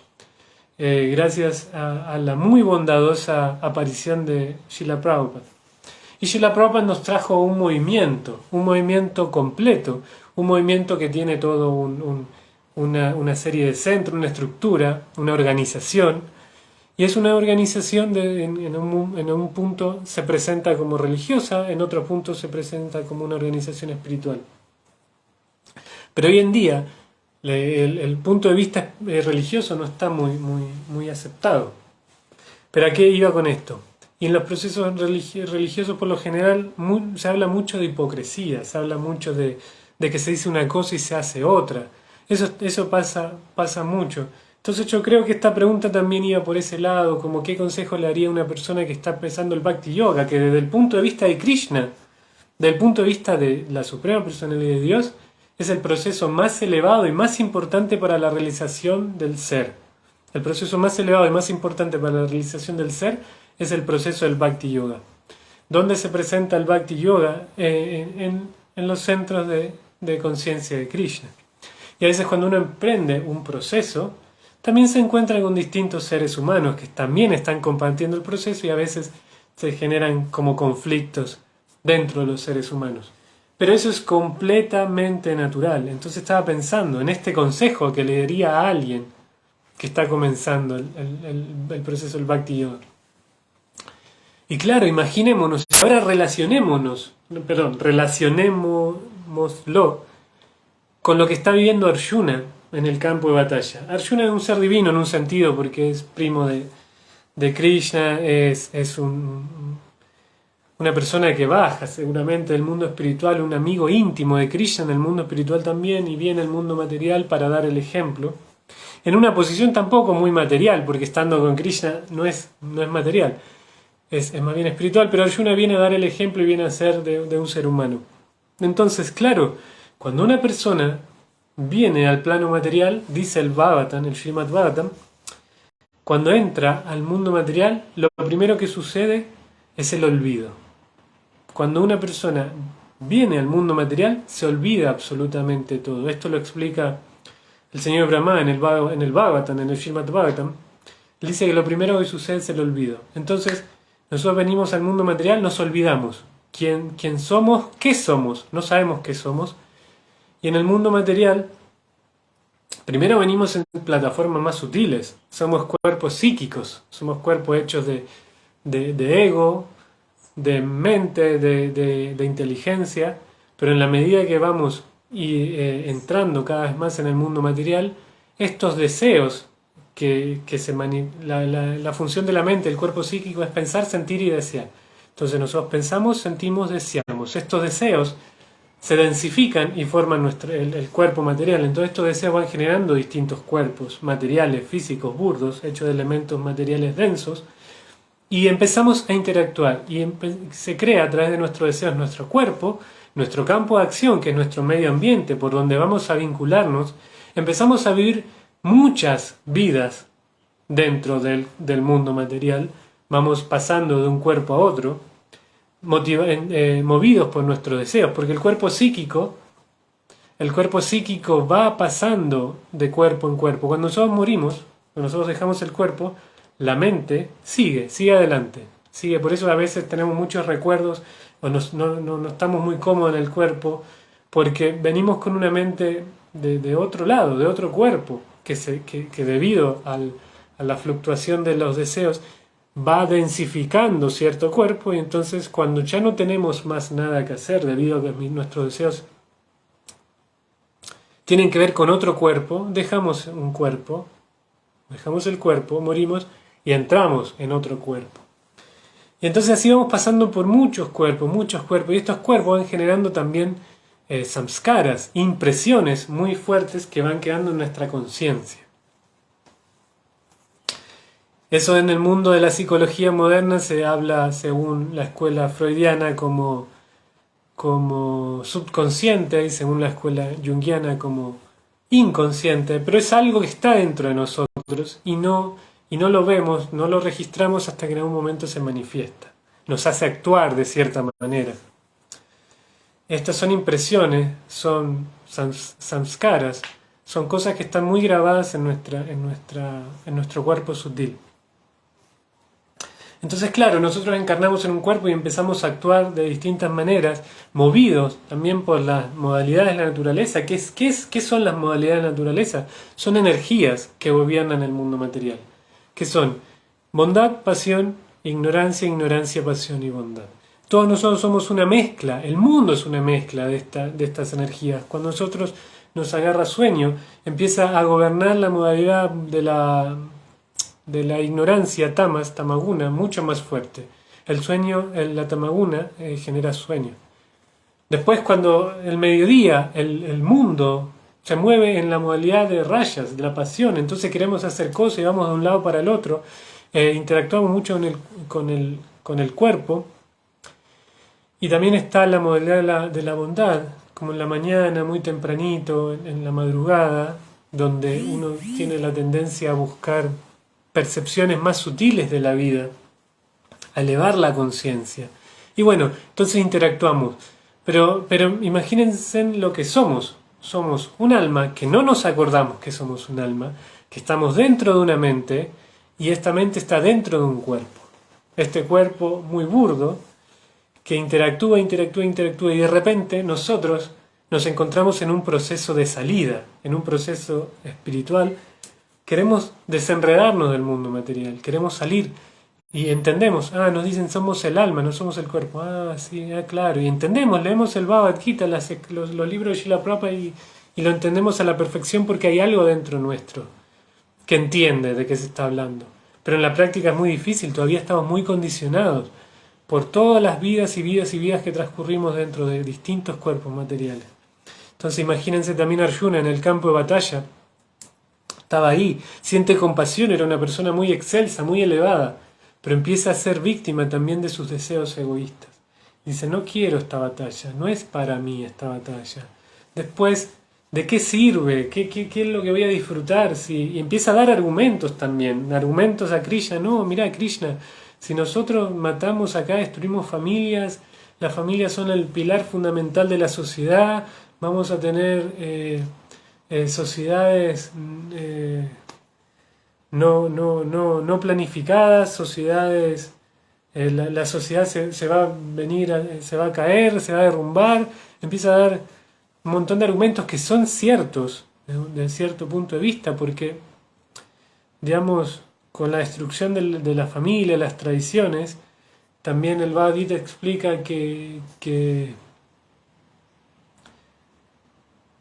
Speaker 1: gracias a la muy bondadosa aparición de Srila Prabhupada. Y Srila Prabhupada nos trajo un movimiento completo, un movimiento que tiene todo una serie de centros, una estructura, una organización. Y es una organización en un punto se presenta como religiosa, en otro punto se presenta como una organización espiritual. Pero hoy en día el punto de vista religioso no está muy aceptado. ¿Pero a qué iba con esto? Y en los procesos religiosos por lo general se habla mucho de hipocresía, se habla mucho de que se dice una cosa y se hace otra. Eso pasa mucho. Entonces yo creo que esta pregunta también iba por ese lado, como qué consejo le haría a una persona que está empezando el Bhakti Yoga, que desde el punto de vista de Krishna, desde el punto de vista de la Suprema Personalidad de Dios, es el proceso más elevado y más importante para la realización del ser. El proceso más elevado y más importante para la realización del ser es el proceso del Bhakti Yoga. ¿Dónde se presenta el Bhakti Yoga? En los centros de conciencia de Krishna. Y a veces cuando uno emprende un proceso, también se encuentra con distintos seres humanos que también están compartiendo el proceso y a veces se generan como conflictos dentro de los seres humanos. Pero eso es completamente natural. Entonces estaba pensando en este consejo que le daría a alguien que está comenzando el proceso del Bhakti Yoga. Y claro, imaginémonos, ahora relacionémoslo con lo que está viviendo Arjuna en el campo de batalla. Arjuna es un ser divino en un sentido porque es primo de Krishna, es una persona que baja seguramente del mundo espiritual, un amigo íntimo de Krishna en el mundo espiritual también y viene al mundo material para dar el ejemplo. En una posición tampoco muy material, porque estando con Krishna no es material, es más bien espiritual, pero Arjuna viene a dar el ejemplo y viene a ser de un ser humano. Entonces, claro, cuando una persona viene al plano material, dice el Bhagavatam, el Srimad Bhagavatam, cuando entra al mundo material, lo primero que sucede es el olvido. Cuando una persona viene al mundo material, se olvida absolutamente todo. Esto lo explica el señor Brahma en el Bhagavatam, en el Srimad Bhagavatam. Él dice que lo primero que sucede es el olvido. Entonces, nosotros venimos al mundo material, nos olvidamos. ¿Quién somos? ¿Qué somos? No sabemos qué somos. Y en el mundo material, primero venimos en plataformas más sutiles. Somos cuerpos psíquicos, somos cuerpos hechos de ego, de mente, de inteligencia, pero en la medida que vamos entrando cada vez más en el mundo material, estos deseos la función de la mente, el cuerpo psíquico es pensar, sentir y desear. Entonces nosotros pensamos, sentimos, deseamos. Estos deseos se densifican y forman el cuerpo material. Entonces estos deseos van generando distintos cuerpos materiales, físicos, burdos, hechos de elementos materiales densos, y empezamos a interactuar y se crea a través de nuestros deseos nuestro cuerpo, nuestro campo de acción, que es nuestro medio ambiente, por donde vamos a vincularnos. Empezamos a vivir muchas vidas dentro del mundo material, vamos pasando de un cuerpo a otro, movidos por nuestros deseos, porque el cuerpo psíquico va pasando de cuerpo en cuerpo. Cuando nosotros morimos, cuando nosotros dejamos el cuerpo, la mente sigue adelante, sigue. Por eso a veces tenemos muchos recuerdos o no estamos muy cómodos en el cuerpo, porque venimos con una mente de otro lado, de otro cuerpo, que debido a la fluctuación de los deseos va densificando cierto cuerpo, y entonces cuando ya no tenemos más nada que hacer debido a que nuestros deseos tienen que ver con otro cuerpo, dejamos el cuerpo, morimos y entramos en otro cuerpo. Y entonces así vamos pasando por muchos cuerpos, y estos cuerpos van generando también samskaras, impresiones muy fuertes que van quedando en nuestra conciencia. Eso en el mundo de la psicología moderna se habla, según la escuela freudiana, como subconsciente, y según la escuela junguiana como inconsciente, pero es algo que está dentro de nosotros y no lo vemos, no lo registramos hasta que en algún momento se manifiesta, nos hace actuar de cierta manera. Estas son impresiones, son samskaras, son cosas que están muy grabadas en nuestro cuerpo sutil. Entonces, claro, nosotros encarnamos en un cuerpo y empezamos a actuar de distintas maneras, movidos también por las modalidades de la naturaleza. ¿Qué son las modalidades de la naturaleza? Son energías que gobiernan el mundo material. ¿Qué son? Bondad, pasión, ignorancia, pasión y bondad. Todos nosotros somos una mezcla, el mundo es una mezcla de estas energías. Cuando nosotros nos agarra sueño, empieza a gobernar la modalidad de la ignorancia, tamaguna, mucho más fuerte. El sueño, la tamaguna, genera sueño. Después, cuando el mediodía, el mundo se mueve en la modalidad de rayas, de la pasión, entonces queremos hacer cosas y vamos de un lado para el otro, interactuamos mucho con el cuerpo. Y también está la modalidad de la bondad, como en la mañana, muy tempranito, en la madrugada, donde uno tiene la tendencia a buscar percepciones más sutiles de la vida, a elevar la conciencia. Y bueno, entonces interactuamos. Pero imagínense lo que somos. Somos un alma que no nos acordamos que somos un alma, que estamos dentro de una mente, y esta mente está dentro de un cuerpo. Este cuerpo muy burdo, que interactúa, y de repente nosotros nos encontramos en un proceso de salida, en un proceso espiritual. Queremos desenredarnos del mundo material, queremos salir y entendemos, nos dicen somos el alma, no somos el cuerpo, sí, claro, y entendemos, leemos el Bhagavad Gita, los libros de Srila Prabhupada y y lo entendemos a la perfección porque hay algo dentro nuestro que entiende de qué se está hablando. Pero en la práctica es muy difícil, todavía estamos muy condicionados por todas las vidas y vidas y vidas que transcurrimos dentro de distintos cuerpos materiales. Entonces imagínense también a Arjuna en el campo de batalla. Estaba ahí, siente compasión, era una persona muy excelsa, muy elevada, pero empieza a ser víctima también de sus deseos egoístas. Dice, no quiero esta batalla, no es para mí esta batalla. Después, ¿de qué sirve? ¿Qué es lo que voy a disfrutar? Y empieza a dar argumentos también, argumentos a Krishna. No, mira Krishna, si nosotros matamos acá, destruimos familias, las familias son el pilar fundamental de la sociedad, vamos a tener sociedades no planificadas, sociedades, la sociedad se va a venir, se va a caer, se va a derrumbar, empieza a dar un montón de argumentos que son ciertos de cierto punto de vista, porque, digamos, con la destrucción de la familia, las tradiciones, también el Bhagavad Gita explica que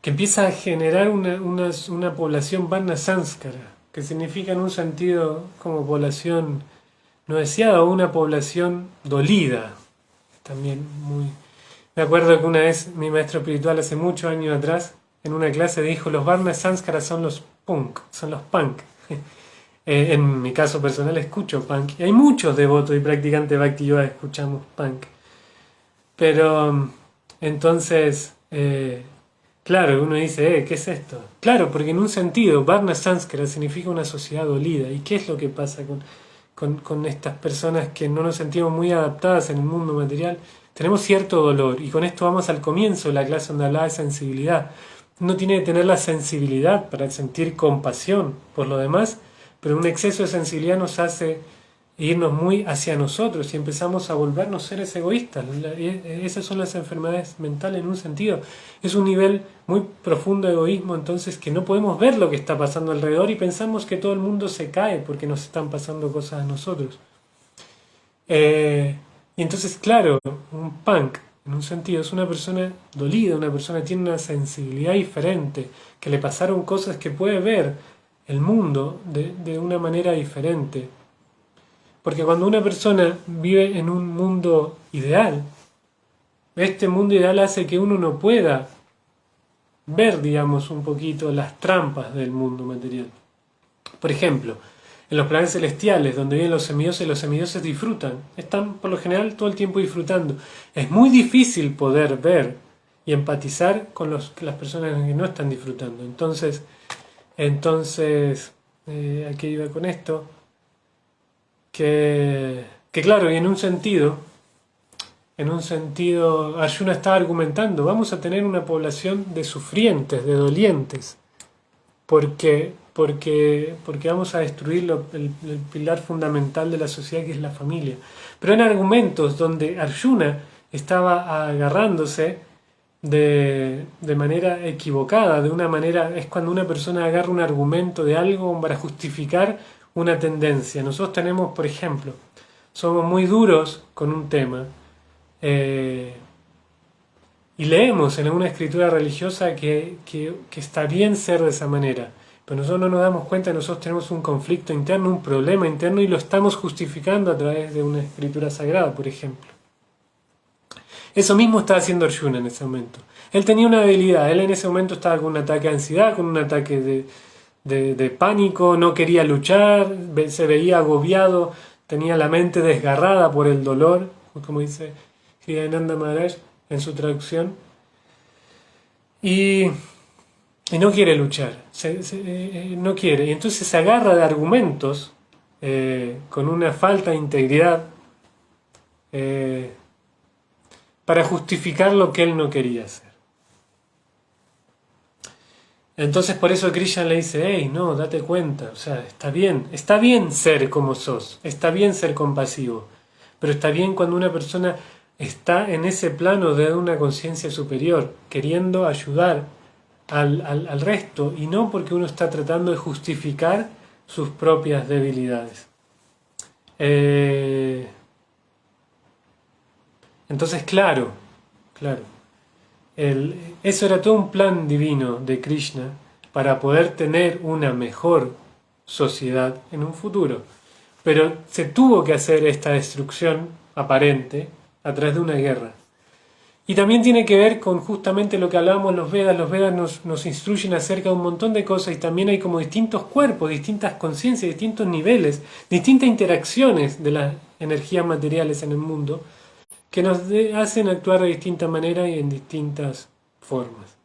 Speaker 1: empieza a generar una población varna sánskara, que significa en un sentido como población no deseada o una población dolida. También muy... Me acuerdo que una vez mi maestro espiritual hace muchos años atrás, en una clase dijo, los varna sánskaras son los punk, son los punk. En mi caso personal escucho punk, y hay muchos devotos y practicantes de Bhakti Yoga que escuchamos punk. Pero entonces... claro, uno dice, ¿qué es esto? Claro, porque en un sentido, Varna Sanskara significa una sociedad dolida. ¿Y qué es lo que pasa con estas personas que no nos sentimos muy adaptadas en el mundo material? Tenemos cierto dolor, y con esto vamos al comienzo de la clase donde hablaba de sensibilidad. Uno tiene que tener la sensibilidad para sentir compasión por lo demás, pero un exceso de sensibilidad nos hace irnos muy hacia nosotros y empezamos a volvernos seres egoístas. Esas son las enfermedades mentales en un sentido. Es un nivel muy profundo de egoísmo, entonces, que no podemos ver lo que está pasando alrededor y pensamos que todo el mundo se cae porque nos están pasando cosas a nosotros. Y entonces, claro, un punk, en un sentido, es una persona dolida, una persona que tiene una sensibilidad diferente, que le pasaron cosas que puede ver el mundo de una manera diferente. Porque cuando una persona vive en un mundo ideal, este mundo ideal hace que uno no pueda ver, digamos, un poquito las trampas del mundo material. Por ejemplo, en los planetas celestiales, donde viven los semidioses disfrutan. Están, por lo general, todo el tiempo disfrutando. Es muy difícil poder ver y empatizar con las personas que no están disfrutando. Entonces, ¿a qué iba con esto? Que claro, y en un sentido, Arjuna estaba argumentando, vamos a tener una población de sufrientes, de dolientes, porque vamos a destruir el pilar fundamental de la sociedad, que es la familia. Pero en argumentos donde Arjuna estaba agarrándose de manera equivocada, de una manera, es cuando una persona agarra un argumento de algo para justificar una tendencia. Nosotros tenemos, por ejemplo, somos muy duros con un tema y leemos en alguna escritura religiosa que está bien ser de esa manera, pero nosotros no nos damos cuenta que nosotros tenemos un conflicto interno, un problema interno, y lo estamos justificando a través de una escritura sagrada, por ejemplo. Eso mismo estaba haciendo Arjuna en ese momento. Él tenía una debilidad, él en ese momento estaba con un ataque de ansiedad, con un ataque de pánico, no quería luchar, se veía agobiado, tenía la mente desgarrada por el dolor, como dice Hridayananda Maharaj en su traducción, y no quiere luchar, no quiere, y entonces se agarra de argumentos con una falta de integridad para justificar lo que él no quería hacer. Entonces por eso Krishna le dice, hey, no, date cuenta, o sea, está bien ser como sos, está bien ser compasivo, pero está bien cuando una persona está en ese plano de una conciencia superior, queriendo ayudar al resto, y no porque uno está tratando de justificar sus propias debilidades. Entonces, claro. Eso era todo un plan divino de Krishna para poder tener una mejor sociedad en un futuro. Pero se tuvo que hacer esta destrucción aparente a través de una guerra. Y también tiene que ver con justamente lo que hablábamos en los Vedas. Los Vedas nos instruyen acerca de un montón de cosas y también hay como distintos cuerpos, distintas conciencias, distintos niveles, distintas interacciones de las energías materiales en el mundo que nos hacen actuar de distinta manera y en distintas formas.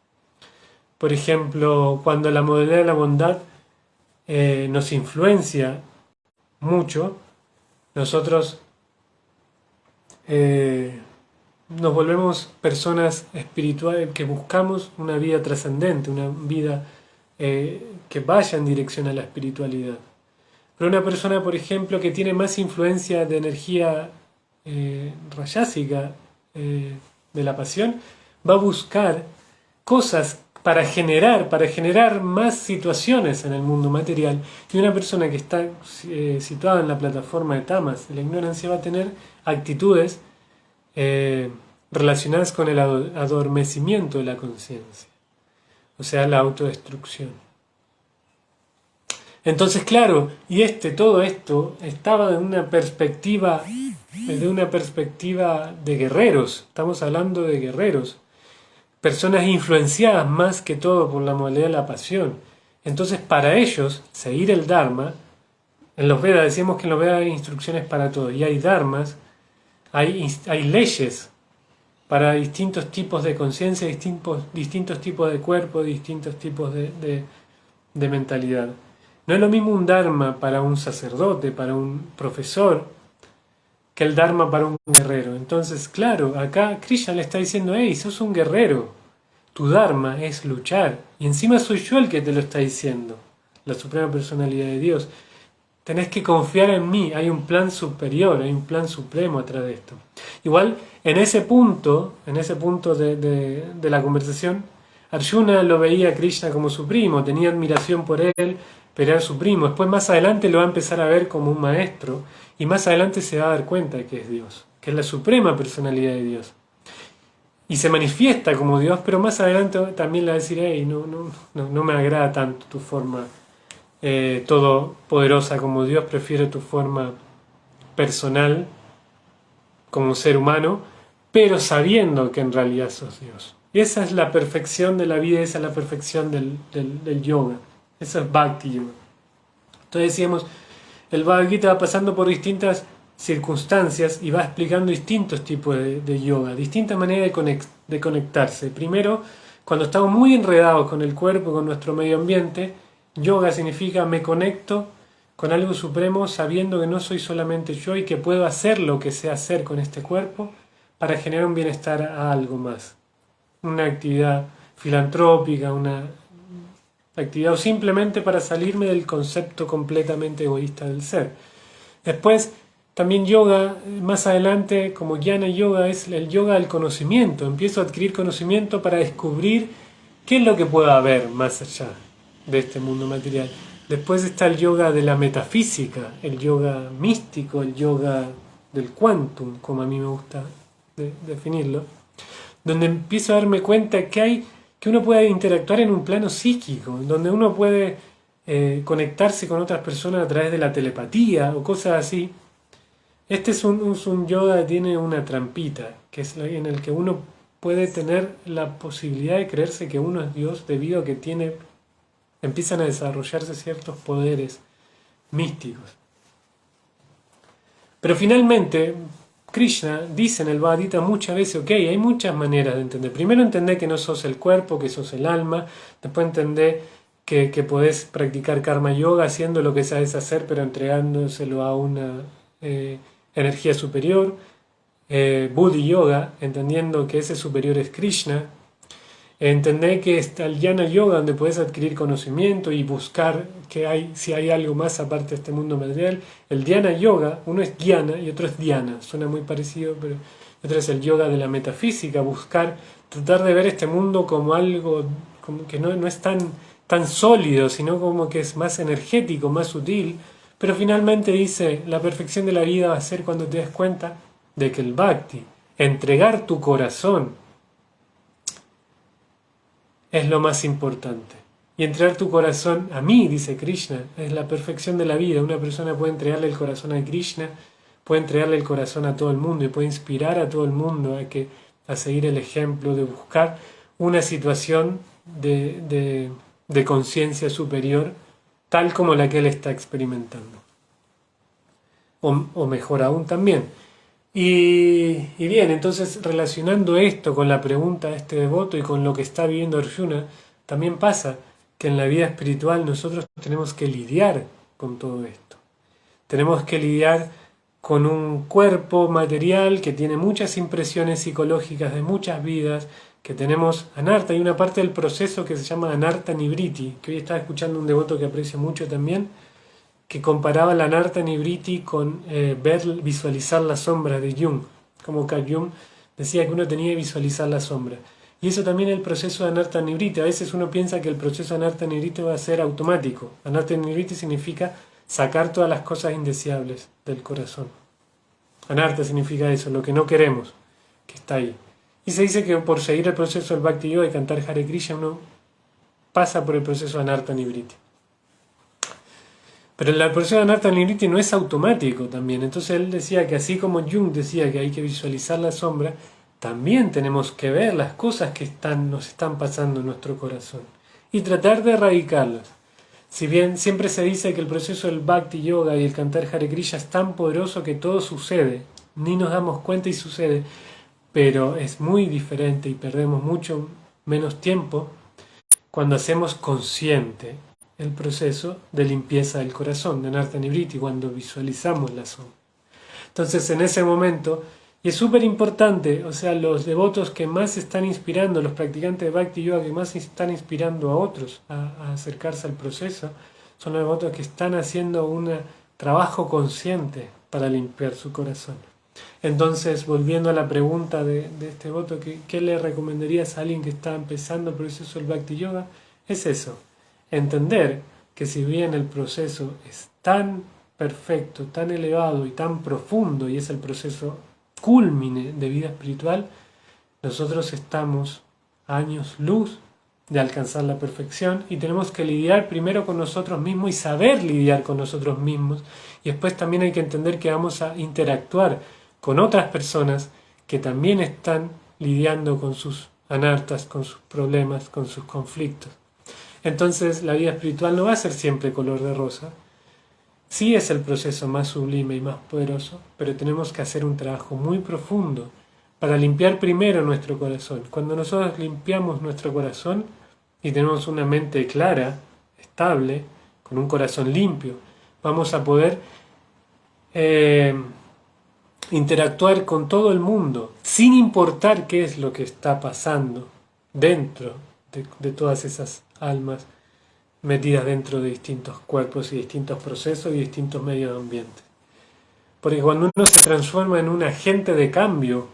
Speaker 1: Por ejemplo, cuando la modalidad de la bondad nos influencia mucho, nosotros nos volvemos personas espirituales que buscamos una vida trascendente, una vida que vaya en dirección a la espiritualidad. Pero una persona, por ejemplo, que tiene más influencia de energía rayásica de la pasión, va a buscar cosas para generar más situaciones en el mundo material. Y una persona que está situada en la plataforma de tamas, de la ignorancia, va a tener actitudes relacionadas con el adormecimiento de la conciencia, o sea, la autodestrucción. Entonces, claro, todo esto estaba de una perspectiva de guerreros. Estamos hablando de guerreros, personas influenciadas más que todo por la modalidad de la pasión. Entonces, para ellos, seguir el Dharma, en los Vedas decimos que en los Vedas hay instrucciones para todo, y hay dharmas, hay leyes para distintos tipos de conciencia, distintos tipos de cuerpo, distintos tipos de mentalidad. No es lo mismo un dharma para un sacerdote, para un profesor, que el dharma para un guerrero. Entonces, claro, acá Krishna le está diciendo, hey, sos un guerrero, tu dharma es luchar, y encima soy yo el que te lo está diciendo, la suprema personalidad de Dios. Tenés que confiar en mí, hay un plan superior, hay un plan supremo atrás de esto. Igual, en ese punto de la conversación, Arjuna lo veía a Krishna como su primo, tenía admiración por él, pero era su primo. Después, más adelante, lo va a empezar a ver como un maestro, y más adelante se va a dar cuenta de que es Dios, que es la suprema personalidad de Dios. Y se manifiesta como Dios, pero más adelante también le va a decir, hey, no me agrada tanto tu forma todopoderosa como Dios, prefiero tu forma personal como ser humano, pero sabiendo que en realidad sos Dios. Y esa es la perfección de la vida, esa es la perfección del yoga. Eso es Bhakti Yoga. Entonces decíamos, el Bhagavad Gita va pasando por distintas circunstancias y va explicando distintos tipos de yoga, distintas maneras de conectarse. Primero, cuando estamos muy enredados con el cuerpo, con nuestro medio ambiente, yoga significa me conecto con algo supremo sabiendo que no soy solamente yo y que puedo hacer lo que sé hacer con este cuerpo para generar un bienestar a algo más. Una actividad filantrópica, una actividad o simplemente para salirme del concepto completamente egoísta del ser. Después, también yoga, más adelante, como Jnana Yoga, es el yoga del conocimiento. Empiezo a adquirir conocimiento para descubrir qué es lo que pueda haber más allá de este mundo material. Después está el yoga de la metafísica, el yoga místico, el yoga del quantum, como a mí me gusta definirlo, donde empiezo a darme cuenta que uno puede interactuar en un plano psíquico, donde uno puede conectarse con otras personas a través de la telepatía o cosas así. Este es un yoga que tiene una trampita, que es en el que uno puede tener la posibilidad de creerse que uno es Dios debido a que empiezan a desarrollarse ciertos poderes místicos. Pero finalmente, Krishna dice en el Bhagavad Gita muchas veces, ok, hay muchas maneras de entender. Primero entender que no sos el cuerpo, que sos el alma. Después entender que podés practicar karma yoga haciendo lo que sabes hacer, pero entregándoselo a una energía superior. Buddhi yoga, entendiendo que ese superior es Krishna. Entender que está el Jnana Yoga, donde puedes adquirir conocimiento y buscar si hay algo más aparte de este mundo material. El Dhyana Yoga, uno es Dhyana y otro es Dhyana, suena muy parecido, pero otro es el yoga de la metafísica, tratar de ver este mundo como algo como que no es tan sólido, sino como que es más energético, más sutil. Pero finalmente dice, la perfección de la vida va a ser cuando te des cuenta de que el Bhakti, entregar tu corazón, es lo más importante. Y entregar tu corazón a mí, dice Krishna, es la perfección de la vida. Una persona puede entregarle el corazón a Krishna, puede entregarle el corazón a todo el mundo y puede inspirar a todo el mundo a seguir el ejemplo de buscar una situación de conciencia superior tal como la que él está experimentando. O mejor aún también. Y bien, entonces relacionando esto con la pregunta de este devoto y con lo que está viviendo Arjuna, también pasa que en la vida espiritual nosotros tenemos que lidiar con todo esto. Tenemos que lidiar con un cuerpo material que tiene muchas impresiones psicológicas de muchas vidas, que tenemos anarta, y una parte del proceso que se llama anarta nibriti, que hoy estaba escuchando un devoto que aprecio mucho también, que comparaba la anarta nibriti con visualizar la sombra de Jung, como que Jung decía que uno tenía que visualizar la sombra. Y eso también es el proceso de anarta nibriti. A veces uno piensa que el proceso de anarta nibriti va a ser automático. Anarta nibriti significa sacar todas las cosas indeseables del corazón. Anarta significa eso, lo que no queremos, que está ahí. Y se dice que por seguir el proceso del Bhakti Yoga y cantar Hare Krishna uno pasa por el proceso de anarta nibriti. Pero el proceso de anarta nibriti no es automático también. Entonces él decía que así como Jung decía que hay que visualizar la sombra, también tenemos que ver las cosas que nos están pasando en nuestro corazón y tratar de erradicarlas. Si bien siempre se dice que el proceso del Bhakti Yoga y el cantar Hare Krishna es tan poderoso que todo sucede, ni nos damos cuenta y sucede, pero es muy diferente y perdemos mucho menos tiempo cuando hacemos consciente el proceso de limpieza del corazón, de Anarta Nibriti, cuando visualizamos la sombra. Entonces en ese momento, y es súper importante, o sea, los devotos que más están inspirando, los practicantes de Bhakti Yoga que más están inspirando a otros a acercarse al proceso, son los devotos que están haciendo un trabajo consciente para limpiar su corazón. Entonces, volviendo a la pregunta de este devoto, ¿qué le recomendarías a alguien que está empezando el proceso del Bhakti Yoga? Es eso, entender que si bien el proceso es tan perfecto, tan elevado y tan profundo, y es el proceso cúlmine de vida espiritual, nosotros estamos a años luz de alcanzar la perfección y tenemos que lidiar primero con nosotros mismos y saber lidiar con nosotros mismos, y después también hay que entender que vamos a interactuar con otras personas que también están lidiando con sus anartas, con sus problemas, con sus conflictos. Entonces la vida espiritual no va a ser siempre color de rosa. Sí es el proceso más sublime y más poderoso, pero tenemos que hacer un trabajo muy profundo para limpiar primero nuestro corazón. Cuando nosotros limpiamos nuestro corazón y tenemos una mente clara, estable, con un corazón limpio, vamos a poder interactuar con todo el mundo, sin importar qué es lo que está pasando dentro de todas esas almas metidas dentro de distintos cuerpos y distintos procesos y distintos medios ambientes. Porque cuando uno se transforma en un agente de cambio,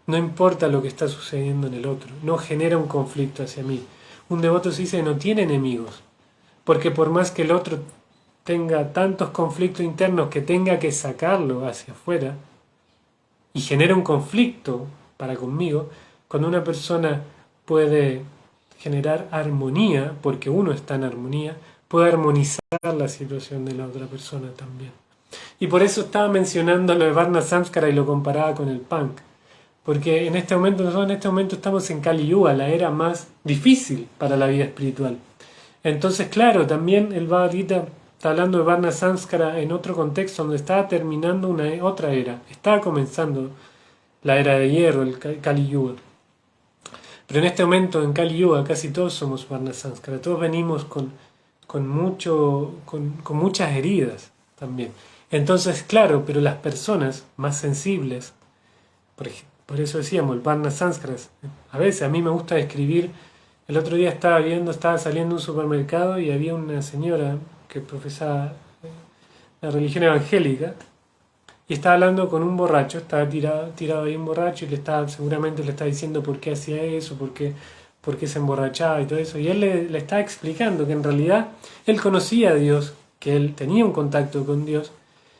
Speaker 1: no importa lo que está sucediendo en el otro, no genera un conflicto hacia mí. Un devoto se dice que no tiene enemigos, porque por más que el otro tenga tantos conflictos internos que tenga que sacarlo hacia afuera y genera un conflicto para conmigo, cuando una persona puede generar armonía, porque uno está en armonía, puede armonizar la situación de la otra persona también. Y por eso estaba mencionando lo de Varna Samskara y lo comparaba con el punk, porque nosotros en este momento estamos en Kali Yuga, la era más difícil para la vida espiritual. Entonces, claro, también el Bhagavad Gita está hablando de Varna Samskara en otro contexto donde estaba terminando otra era, estaba comenzando la era de hierro, el Kali Yuga. Pero en este momento en Kali Yuga casi todos somos Varna Samskara, todos venimos con muchas heridas también. Entonces, claro, pero las personas más sensibles, por eso decíamos, el Varna Samskara, a veces a mí me gusta escribir. El otro día estaba saliendo de un supermercado y había una señora que profesaba la religión evangélica y estaba hablando con un borracho, estaba tirado ahí un borracho y seguramente le estaba diciendo por qué hacía eso, por qué se emborrachaba y todo eso. Y él le estaba explicando que en realidad él conocía a Dios, que él tenía un contacto con Dios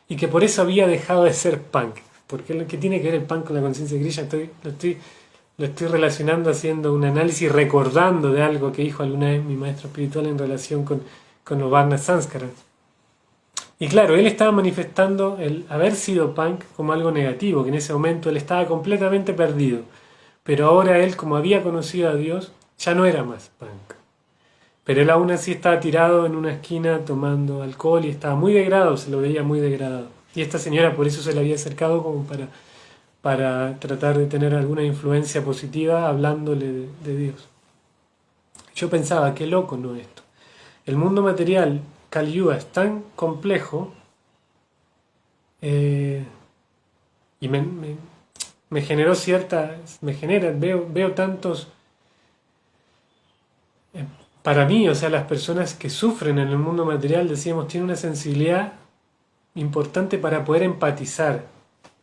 Speaker 1: y que por eso había dejado de ser punk. Porque lo que tiene que ver el punk con la conciencia de Krishna, lo estoy lo estoy relacionando haciendo un análisis, recordando de algo que dijo alguna vez mi maestro espiritual en relación con los Varna Sanskaras. Y claro, él estaba manifestando el haber sido punk como algo negativo, que en ese momento él estaba completamente perdido. Pero ahora él, como había conocido a Dios, ya no era más punk. Pero él aún así estaba tirado en una esquina tomando alcohol y estaba muy degradado, se lo veía muy degradado. Y esta señora por eso se le había acercado como para tratar de tener alguna influencia positiva hablándole de Dios. Yo pensaba, qué loco, ¿no? Esto. El mundo material, Kali Yuga, es tan complejo y me generó veo tantos, para mí, o sea, las personas que sufren en el mundo material, decíamos, tienen una sensibilidad importante para poder empatizar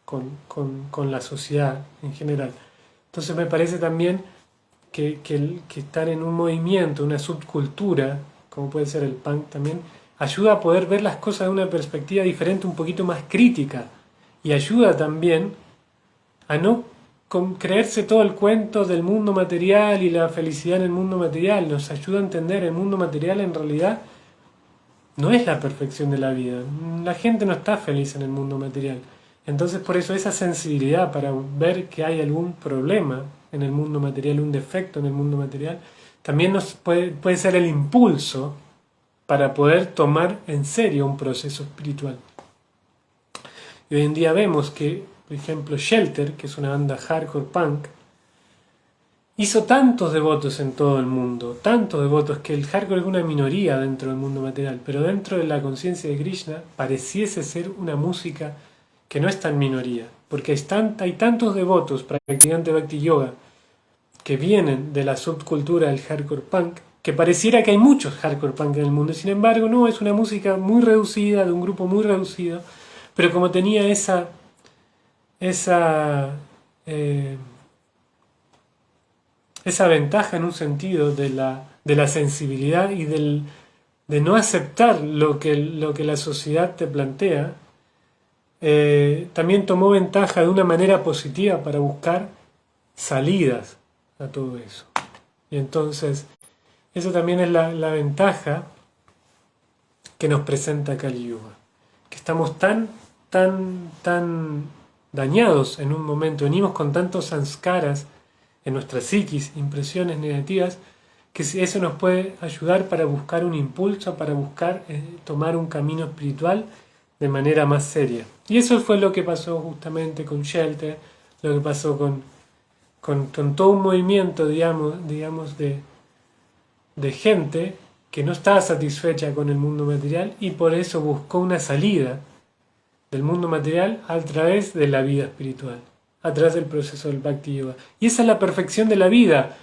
Speaker 1: con la sociedad en general. Entonces me parece también que estar en un movimiento, una subcultura, como puede ser el punk también, ayuda a poder ver las cosas de una perspectiva diferente, un poquito más crítica, y ayuda también a no creerse todo el cuento del mundo material y la felicidad en el mundo material. Nos ayuda a entender el mundo material en realidad no es la perfección de la vida. La gente no está feliz en el mundo material. Entonces por eso esa sensibilidad para ver que hay algún problema en el mundo material, un defecto en el mundo material, también nos puede ser el impulso para poder tomar en serio un proceso espiritual. Y hoy en día vemos que, por ejemplo, Shelter, que es una banda hardcore punk, hizo tantos devotos en todo el mundo, tantos devotos, que el hardcore es una minoría dentro del mundo material, pero dentro de la conciencia de Krishna pareciese ser una música que no es tan minoría, porque hay tantos devotos practicantes de Bhakti Yoga que vienen de la subcultura del hardcore punk, que pareciera que hay muchos hardcore punk en el mundo, sin embargo no, es una música muy reducida, de un grupo muy reducido, pero como tenía esa ventaja en un sentido de la sensibilidad y de no aceptar lo que la sociedad te plantea, también tomó ventaja de una manera positiva para buscar salidas a todo eso. Y entonces, eso también es la ventaja que nos presenta Kali Yuga, que estamos tan dañados en un momento, venimos con tantos sanskaras en nuestra psiquis, impresiones negativas, que eso nos puede ayudar para buscar un impulso, para buscar tomar un camino espiritual de manera más seria. Y eso fue lo que pasó justamente con Shelter, lo que pasó con todo un movimiento, digamos de gente que no estaba satisfecha con el mundo material y por eso buscó una salida del mundo material a través de la vida espiritual, a través del proceso del Bhakti Yoga. Y esa es la perfección de la vida.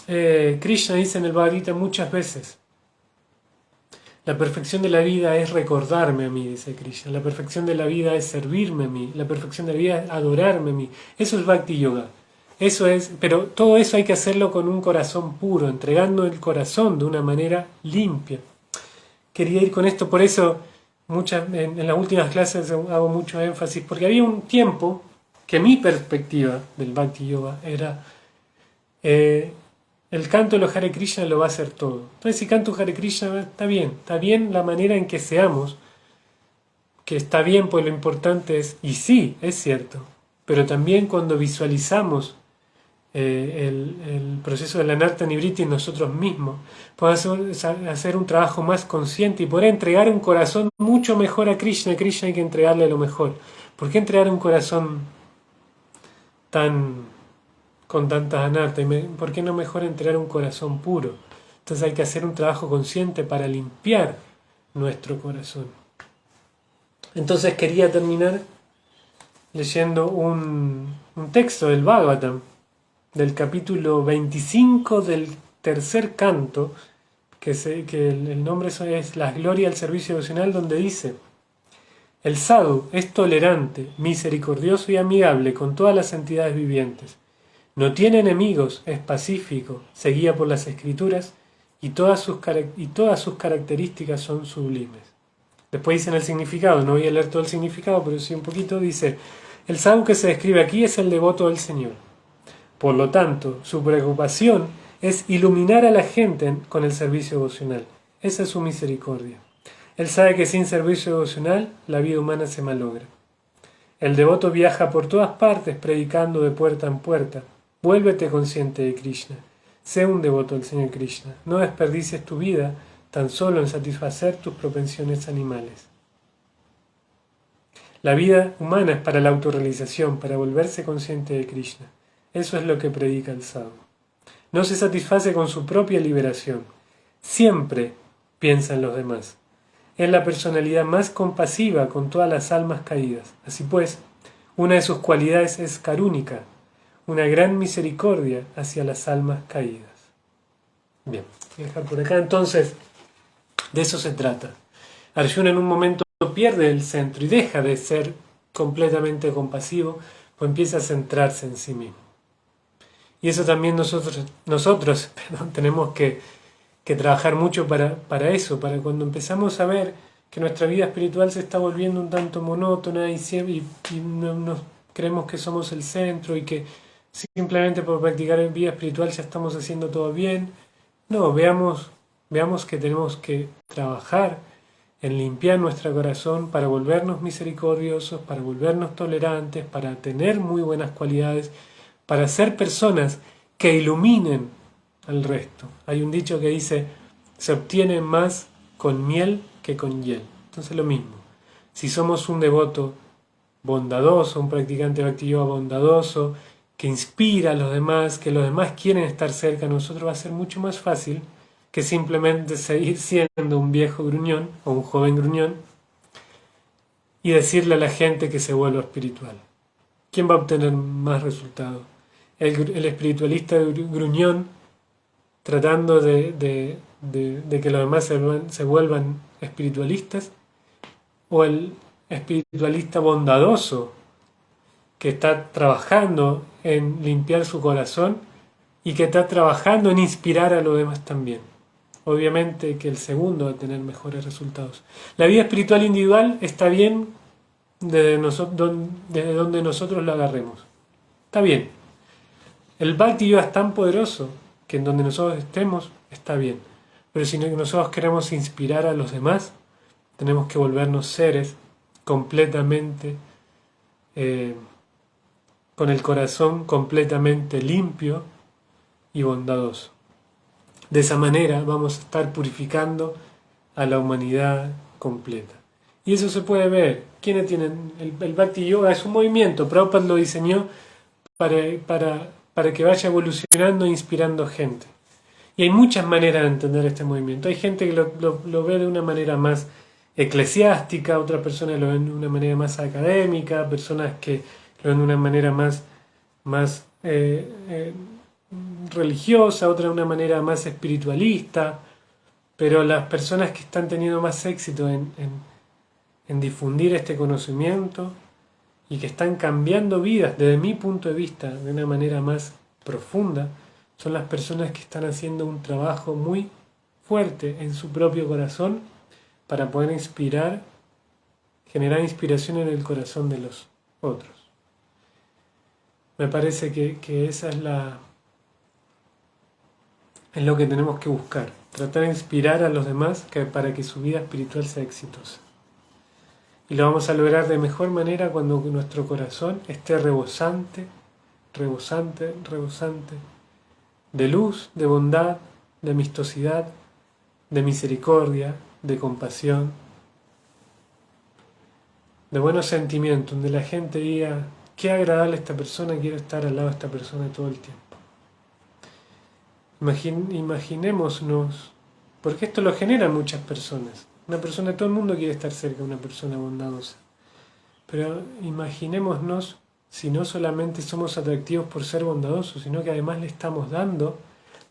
Speaker 1: Krishna dice en el Bhagavad Gita muchas veces, la perfección de la vida es recordarme a mí, dice Krishna, la perfección de la vida es servirme a mí, la perfección de la vida es adorarme a mí. Eso es Bhakti Yoga. Eso es, pero todo eso hay que hacerlo con un corazón puro, entregando el corazón de una manera limpia. Quería ir con esto, por eso en las últimas clases hago mucho énfasis, porque había un tiempo que mi perspectiva del Bhakti Yoga era el canto de los Hare Krishna lo va a hacer todo. Entonces si canto Hare Krishna está bien la manera en que seamos, que está bien, pues lo importante es, y sí, es cierto, pero también cuando visualizamos el proceso de la Anartha Nivriti en nosotros mismos, podemos hacer un trabajo más consciente y poder entregar un corazón mucho mejor a Krishna. A Krishna hay que entregarle lo mejor. ¿Por qué entregar un corazón con tantas anartas? ¿Por qué no mejor entregar un corazón puro? Entonces hay que hacer un trabajo consciente para limpiar nuestro corazón. Entonces quería terminar leyendo un texto del Bhagavatam, del capítulo 25 del tercer canto, que el nombre es La Gloria al Servicio Devocional, donde dice: el sadhu es tolerante, misericordioso y amigable con todas las entidades vivientes. No tiene enemigos, es pacífico, se guía por las escrituras y todas sus características son sublimes. Después dicen el significado, no voy a leer todo el significado, pero sí un poquito. Dice: el sadhu que se describe aquí es el devoto del Señor. Por lo tanto, su preocupación es iluminar a la gente con el servicio devocional. Esa es su misericordia. Él sabe que sin servicio devocional la vida humana se malogra. El devoto viaja por todas partes predicando de puerta en puerta. Vuélvete consciente de Krishna. Sé un devoto del Señor Krishna. No desperdicies tu vida tan solo en satisfacer tus propensiones animales. La vida humana es para la autorrealización, para volverse consciente de Krishna. Eso es lo que predica el sadhu. No se satisface con su propia liberación. Siempre piensa en los demás. Es la personalidad más compasiva con todas las almas caídas. Así pues, una de sus cualidades es karúnica, una gran misericordia hacia las almas caídas. Bien, voy a dejar por acá. Entonces, de eso se trata. Arjuna en un momento pierde el centro y deja de ser completamente compasivo, pues empieza a centrarse en sí mismo. Y eso también nosotros tenemos que trabajar mucho para eso, para cuando empezamos a ver que nuestra vida espiritual se está volviendo un tanto monótona y no creemos que somos el centro y que simplemente por practicar vida espiritual ya estamos haciendo todo bien. No, veamos que tenemos que trabajar en limpiar nuestro corazón para volvernos misericordiosos, para volvernos tolerantes, para tener muy buenas cualidades, para ser personas que iluminen al resto. Hay un dicho que dice, se obtiene más con miel que con hiel. Entonces lo mismo, si somos un devoto bondadoso, un practicante de Bhakti Yoga bondadoso, que inspira a los demás, que los demás quieren estar cerca de nosotros, va a ser mucho más fácil que simplemente seguir siendo un viejo gruñón o un joven gruñón y decirle a la gente que se vuelva espiritual. ¿Quién va a obtener más resultados? El espiritualista gruñón tratando de que los demás se vuelvan espiritualistas, o el espiritualista bondadoso que está trabajando en limpiar su corazón y que está trabajando en inspirar a los demás también. Obviamente que el segundo va a tener mejores resultados. La vida espiritual individual está bien desde donde nosotros la agarremos. Está bien. El Bhakti Yoga es tan poderoso que en donde nosotros estemos está bien. Pero si nosotros queremos inspirar a los demás, tenemos que volvernos seres completamente, con el corazón completamente limpio y bondadoso. De esa manera vamos a estar purificando a la humanidad completa. Y eso se puede ver. ¿Quiénes tienen? El Bhakti Yoga es un movimiento. Prabhupada lo diseñó para que vaya evolucionando e inspirando gente. Y hay muchas maneras de entender este movimiento. Hay gente que lo ve de una manera más eclesiástica, otras personas lo ven de una manera más académica, personas que lo ven de una manera más religiosa, otra de una manera más espiritualista, pero las personas que están teniendo más éxito en difundir este conocimiento y que están cambiando vidas desde mi punto de vista de una manera más profunda, son las personas que están haciendo un trabajo muy fuerte en su propio corazón para poder generar inspiración en el corazón de los otros. Me parece que esa es lo que tenemos que buscar, tratar de inspirar a los demás para que su vida espiritual sea exitosa. Y lo vamos a lograr de mejor manera cuando nuestro corazón esté rebosante de luz, de bondad, de amistosidad, de misericordia, de compasión, de buenos sentimientos, donde la gente diga, qué agradable esta persona, quiero estar al lado de esta persona todo el tiempo. Imaginémonos, porque esto lo generan muchas personas. Todo el mundo quiere estar cerca de una persona bondadosa. Pero imaginémonos si no solamente somos atractivos por ser bondadosos, sino que además le estamos dando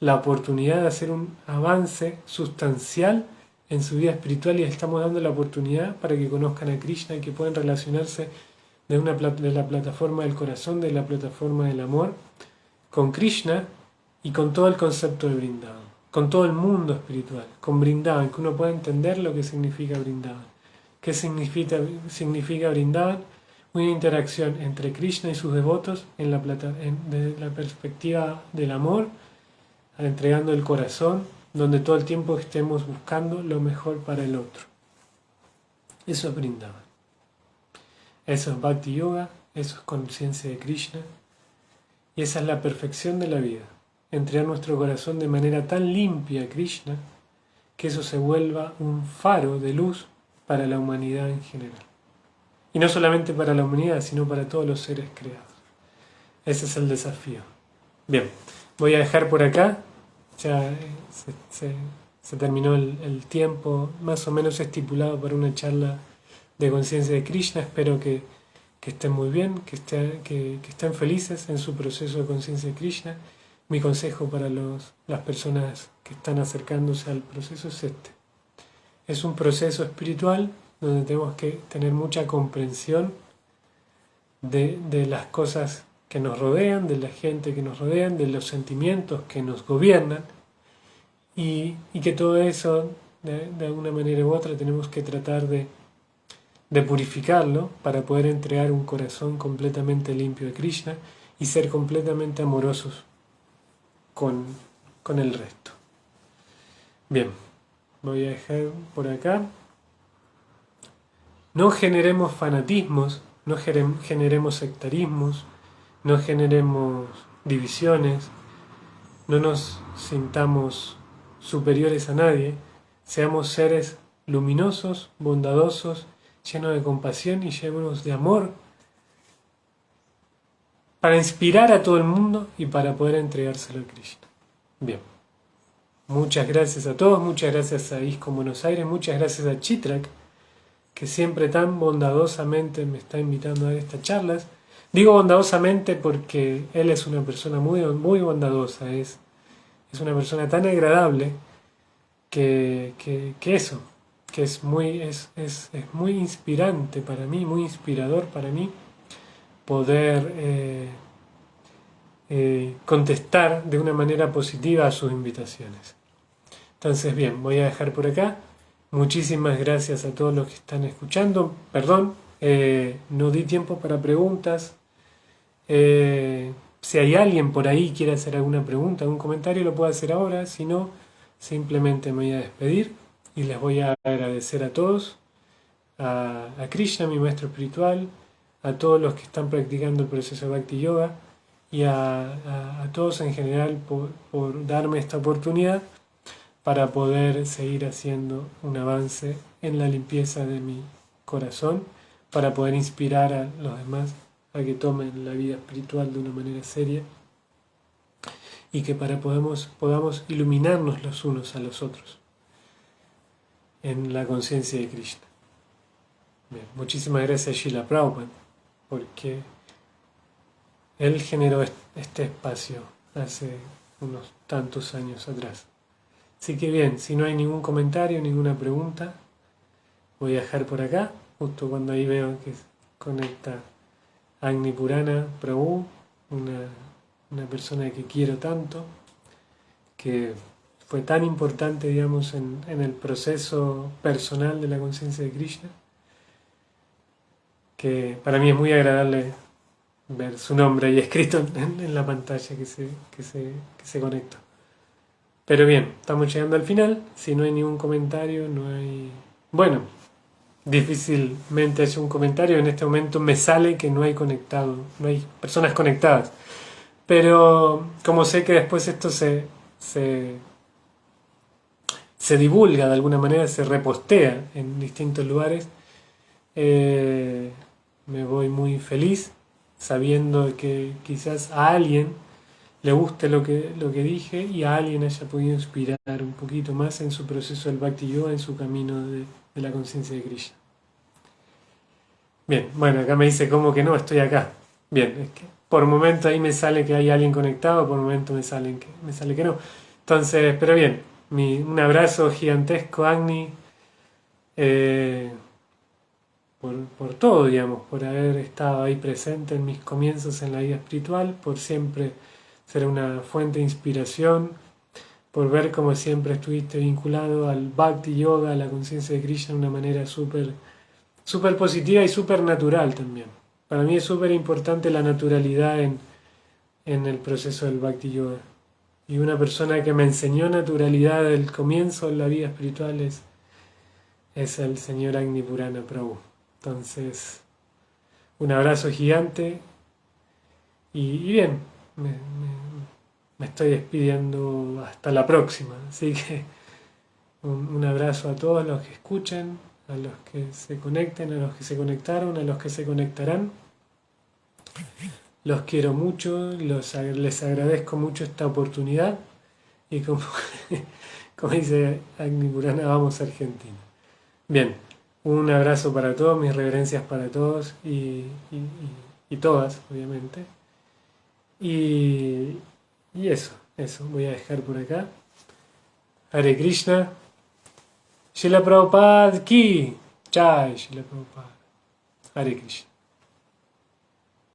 Speaker 1: la oportunidad de hacer un avance sustancial en su vida espiritual y le estamos dando la oportunidad para que conozcan a Krishna y que puedan relacionarse de la plataforma del corazón, de la plataforma del amor, con Krishna y con todo el concepto de Vrindavan, con todo el mundo espiritual, con Vrindavan, que uno pueda entender lo que significa Vrindavan. ¿Qué significa Vrindavan? una interacción entre Krishna y sus devotos desde la perspectiva del amor, entregando el corazón, donde todo el tiempo estemos buscando lo mejor para el otro. Eso es Vrindavan. Eso es Bhakti Yoga, eso es conciencia de Krishna, y esa es la perfección de la vida. Entregar nuestro corazón de manera tan limpia a Krishna que eso se vuelva un faro de luz para la humanidad en general. Y no solamente para la humanidad, sino para todos los seres creados. Ese es el desafío. Bien, voy a dejar por acá. Ya se terminó el tiempo más o menos estipulado para una charla de conciencia de Krishna. Espero que estén muy bien, que estén felices en su proceso de conciencia de Krishna. Mi consejo para las personas que están acercándose al proceso es este. Es un proceso espiritual donde tenemos que tener mucha comprensión de las cosas que nos rodean, de la gente que nos rodean, de los sentimientos que nos gobiernan, y que todo eso, de alguna manera u otra, tenemos que tratar de purificarlo para poder entregar un corazón completamente limpio de Krishna y ser completamente amorosos con el resto. Bien, voy a dejar por acá. No generemos fanatismos, no generemos sectarismos, no generemos divisiones, no nos sintamos superiores a nadie, seamos seres luminosos, bondadosos, llenos de compasión y llenos de amor para inspirar a todo el mundo y para poder entregárselo a Krishna. Bien, muchas gracias a todos, muchas gracias a ISKCON Buenos Aires, muchas gracias a Chitrak, que siempre tan bondadosamente me está invitando a dar estas charlas. Digo bondadosamente porque él es una persona muy, muy bondadosa, es una persona tan agradable que es muy inspirante para mí, muy inspirador para mí poder contestar de una manera positiva a sus invitaciones. Entonces, bien, voy a dejar por acá. Muchísimas gracias a todos los que están escuchando. Perdón, no di tiempo para preguntas. Si hay alguien por ahí que quiere hacer alguna pregunta, algún comentario, lo puede hacer ahora. Si no, simplemente me voy a despedir y les voy a agradecer a todos, a Krishna, mi maestro espiritual, a todos los que están practicando el proceso de Bhakti Yoga y a todos en general por darme esta oportunidad para poder seguir haciendo un avance en la limpieza de mi corazón, para poder inspirar a los demás a que tomen la vida espiritual de una manera seria y que podamos iluminarnos los unos a los otros en la conciencia de Krishna. Bien, muchísimas gracias a Srila Prabhupada, porque él generó este espacio hace unos tantos años atrás. Así que bien, si no hay ningún comentario, ninguna pregunta, voy a dejar por acá, justo cuando ahí veo que conecta Agni Purana Prabhu, una persona que quiero tanto, que fue tan importante, digamos, en el proceso personal de la conciencia de Krishna, que para mí es muy agradable ver su nombre ahí escrito en la pantalla que se conectó. Pero bien, estamos llegando al final. Si no hay ningún comentario, no hay... Bueno, difícilmente hay un comentario. En este momento me sale que no hay personas conectadas. Pero como sé que después esto se divulga de alguna manera, se repostea en distintos lugares, me voy muy feliz sabiendo que quizás a alguien le guste lo que dije y a alguien haya podido inspirar un poquito más en su proceso del Bhakti Yoga, en su camino de la conciencia de Krishna. Bien, bueno, acá me dice como que no, estoy acá. Bien, es que por momento ahí me sale que hay alguien conectado, por momento me sale que no. Entonces, pero bien, un abrazo gigantesco, Agni, por todo, digamos, por haber estado ahí presente en mis comienzos en la vida espiritual, por siempre ser una fuente de inspiración, por ver cómo siempre estuviste vinculado al Bhakti Yoga, a la conciencia de Krishna de una manera súper positiva y súper natural también. Para mí es súper importante la naturalidad en el proceso del Bhakti Yoga. Y una persona que me enseñó naturalidad del comienzo en la vida espiritual es el señor Agni Purana Prabhu. Entonces, un abrazo gigante y bien, me estoy despidiendo hasta la próxima. Así que un abrazo a todos los que escuchen, a los que se conecten, a los que se conectaron, a los que se conectarán. Los quiero mucho, les agradezco mucho esta oportunidad y como dice Agni Purana, vamos a Argentina. Bien, un abrazo para todos, mis reverencias para todos y todas, obviamente. Y eso, voy a dejar por acá. Hare Krishna. Srila Prabhupada ki. Jai Srila Prabhupada. Hare Krishna.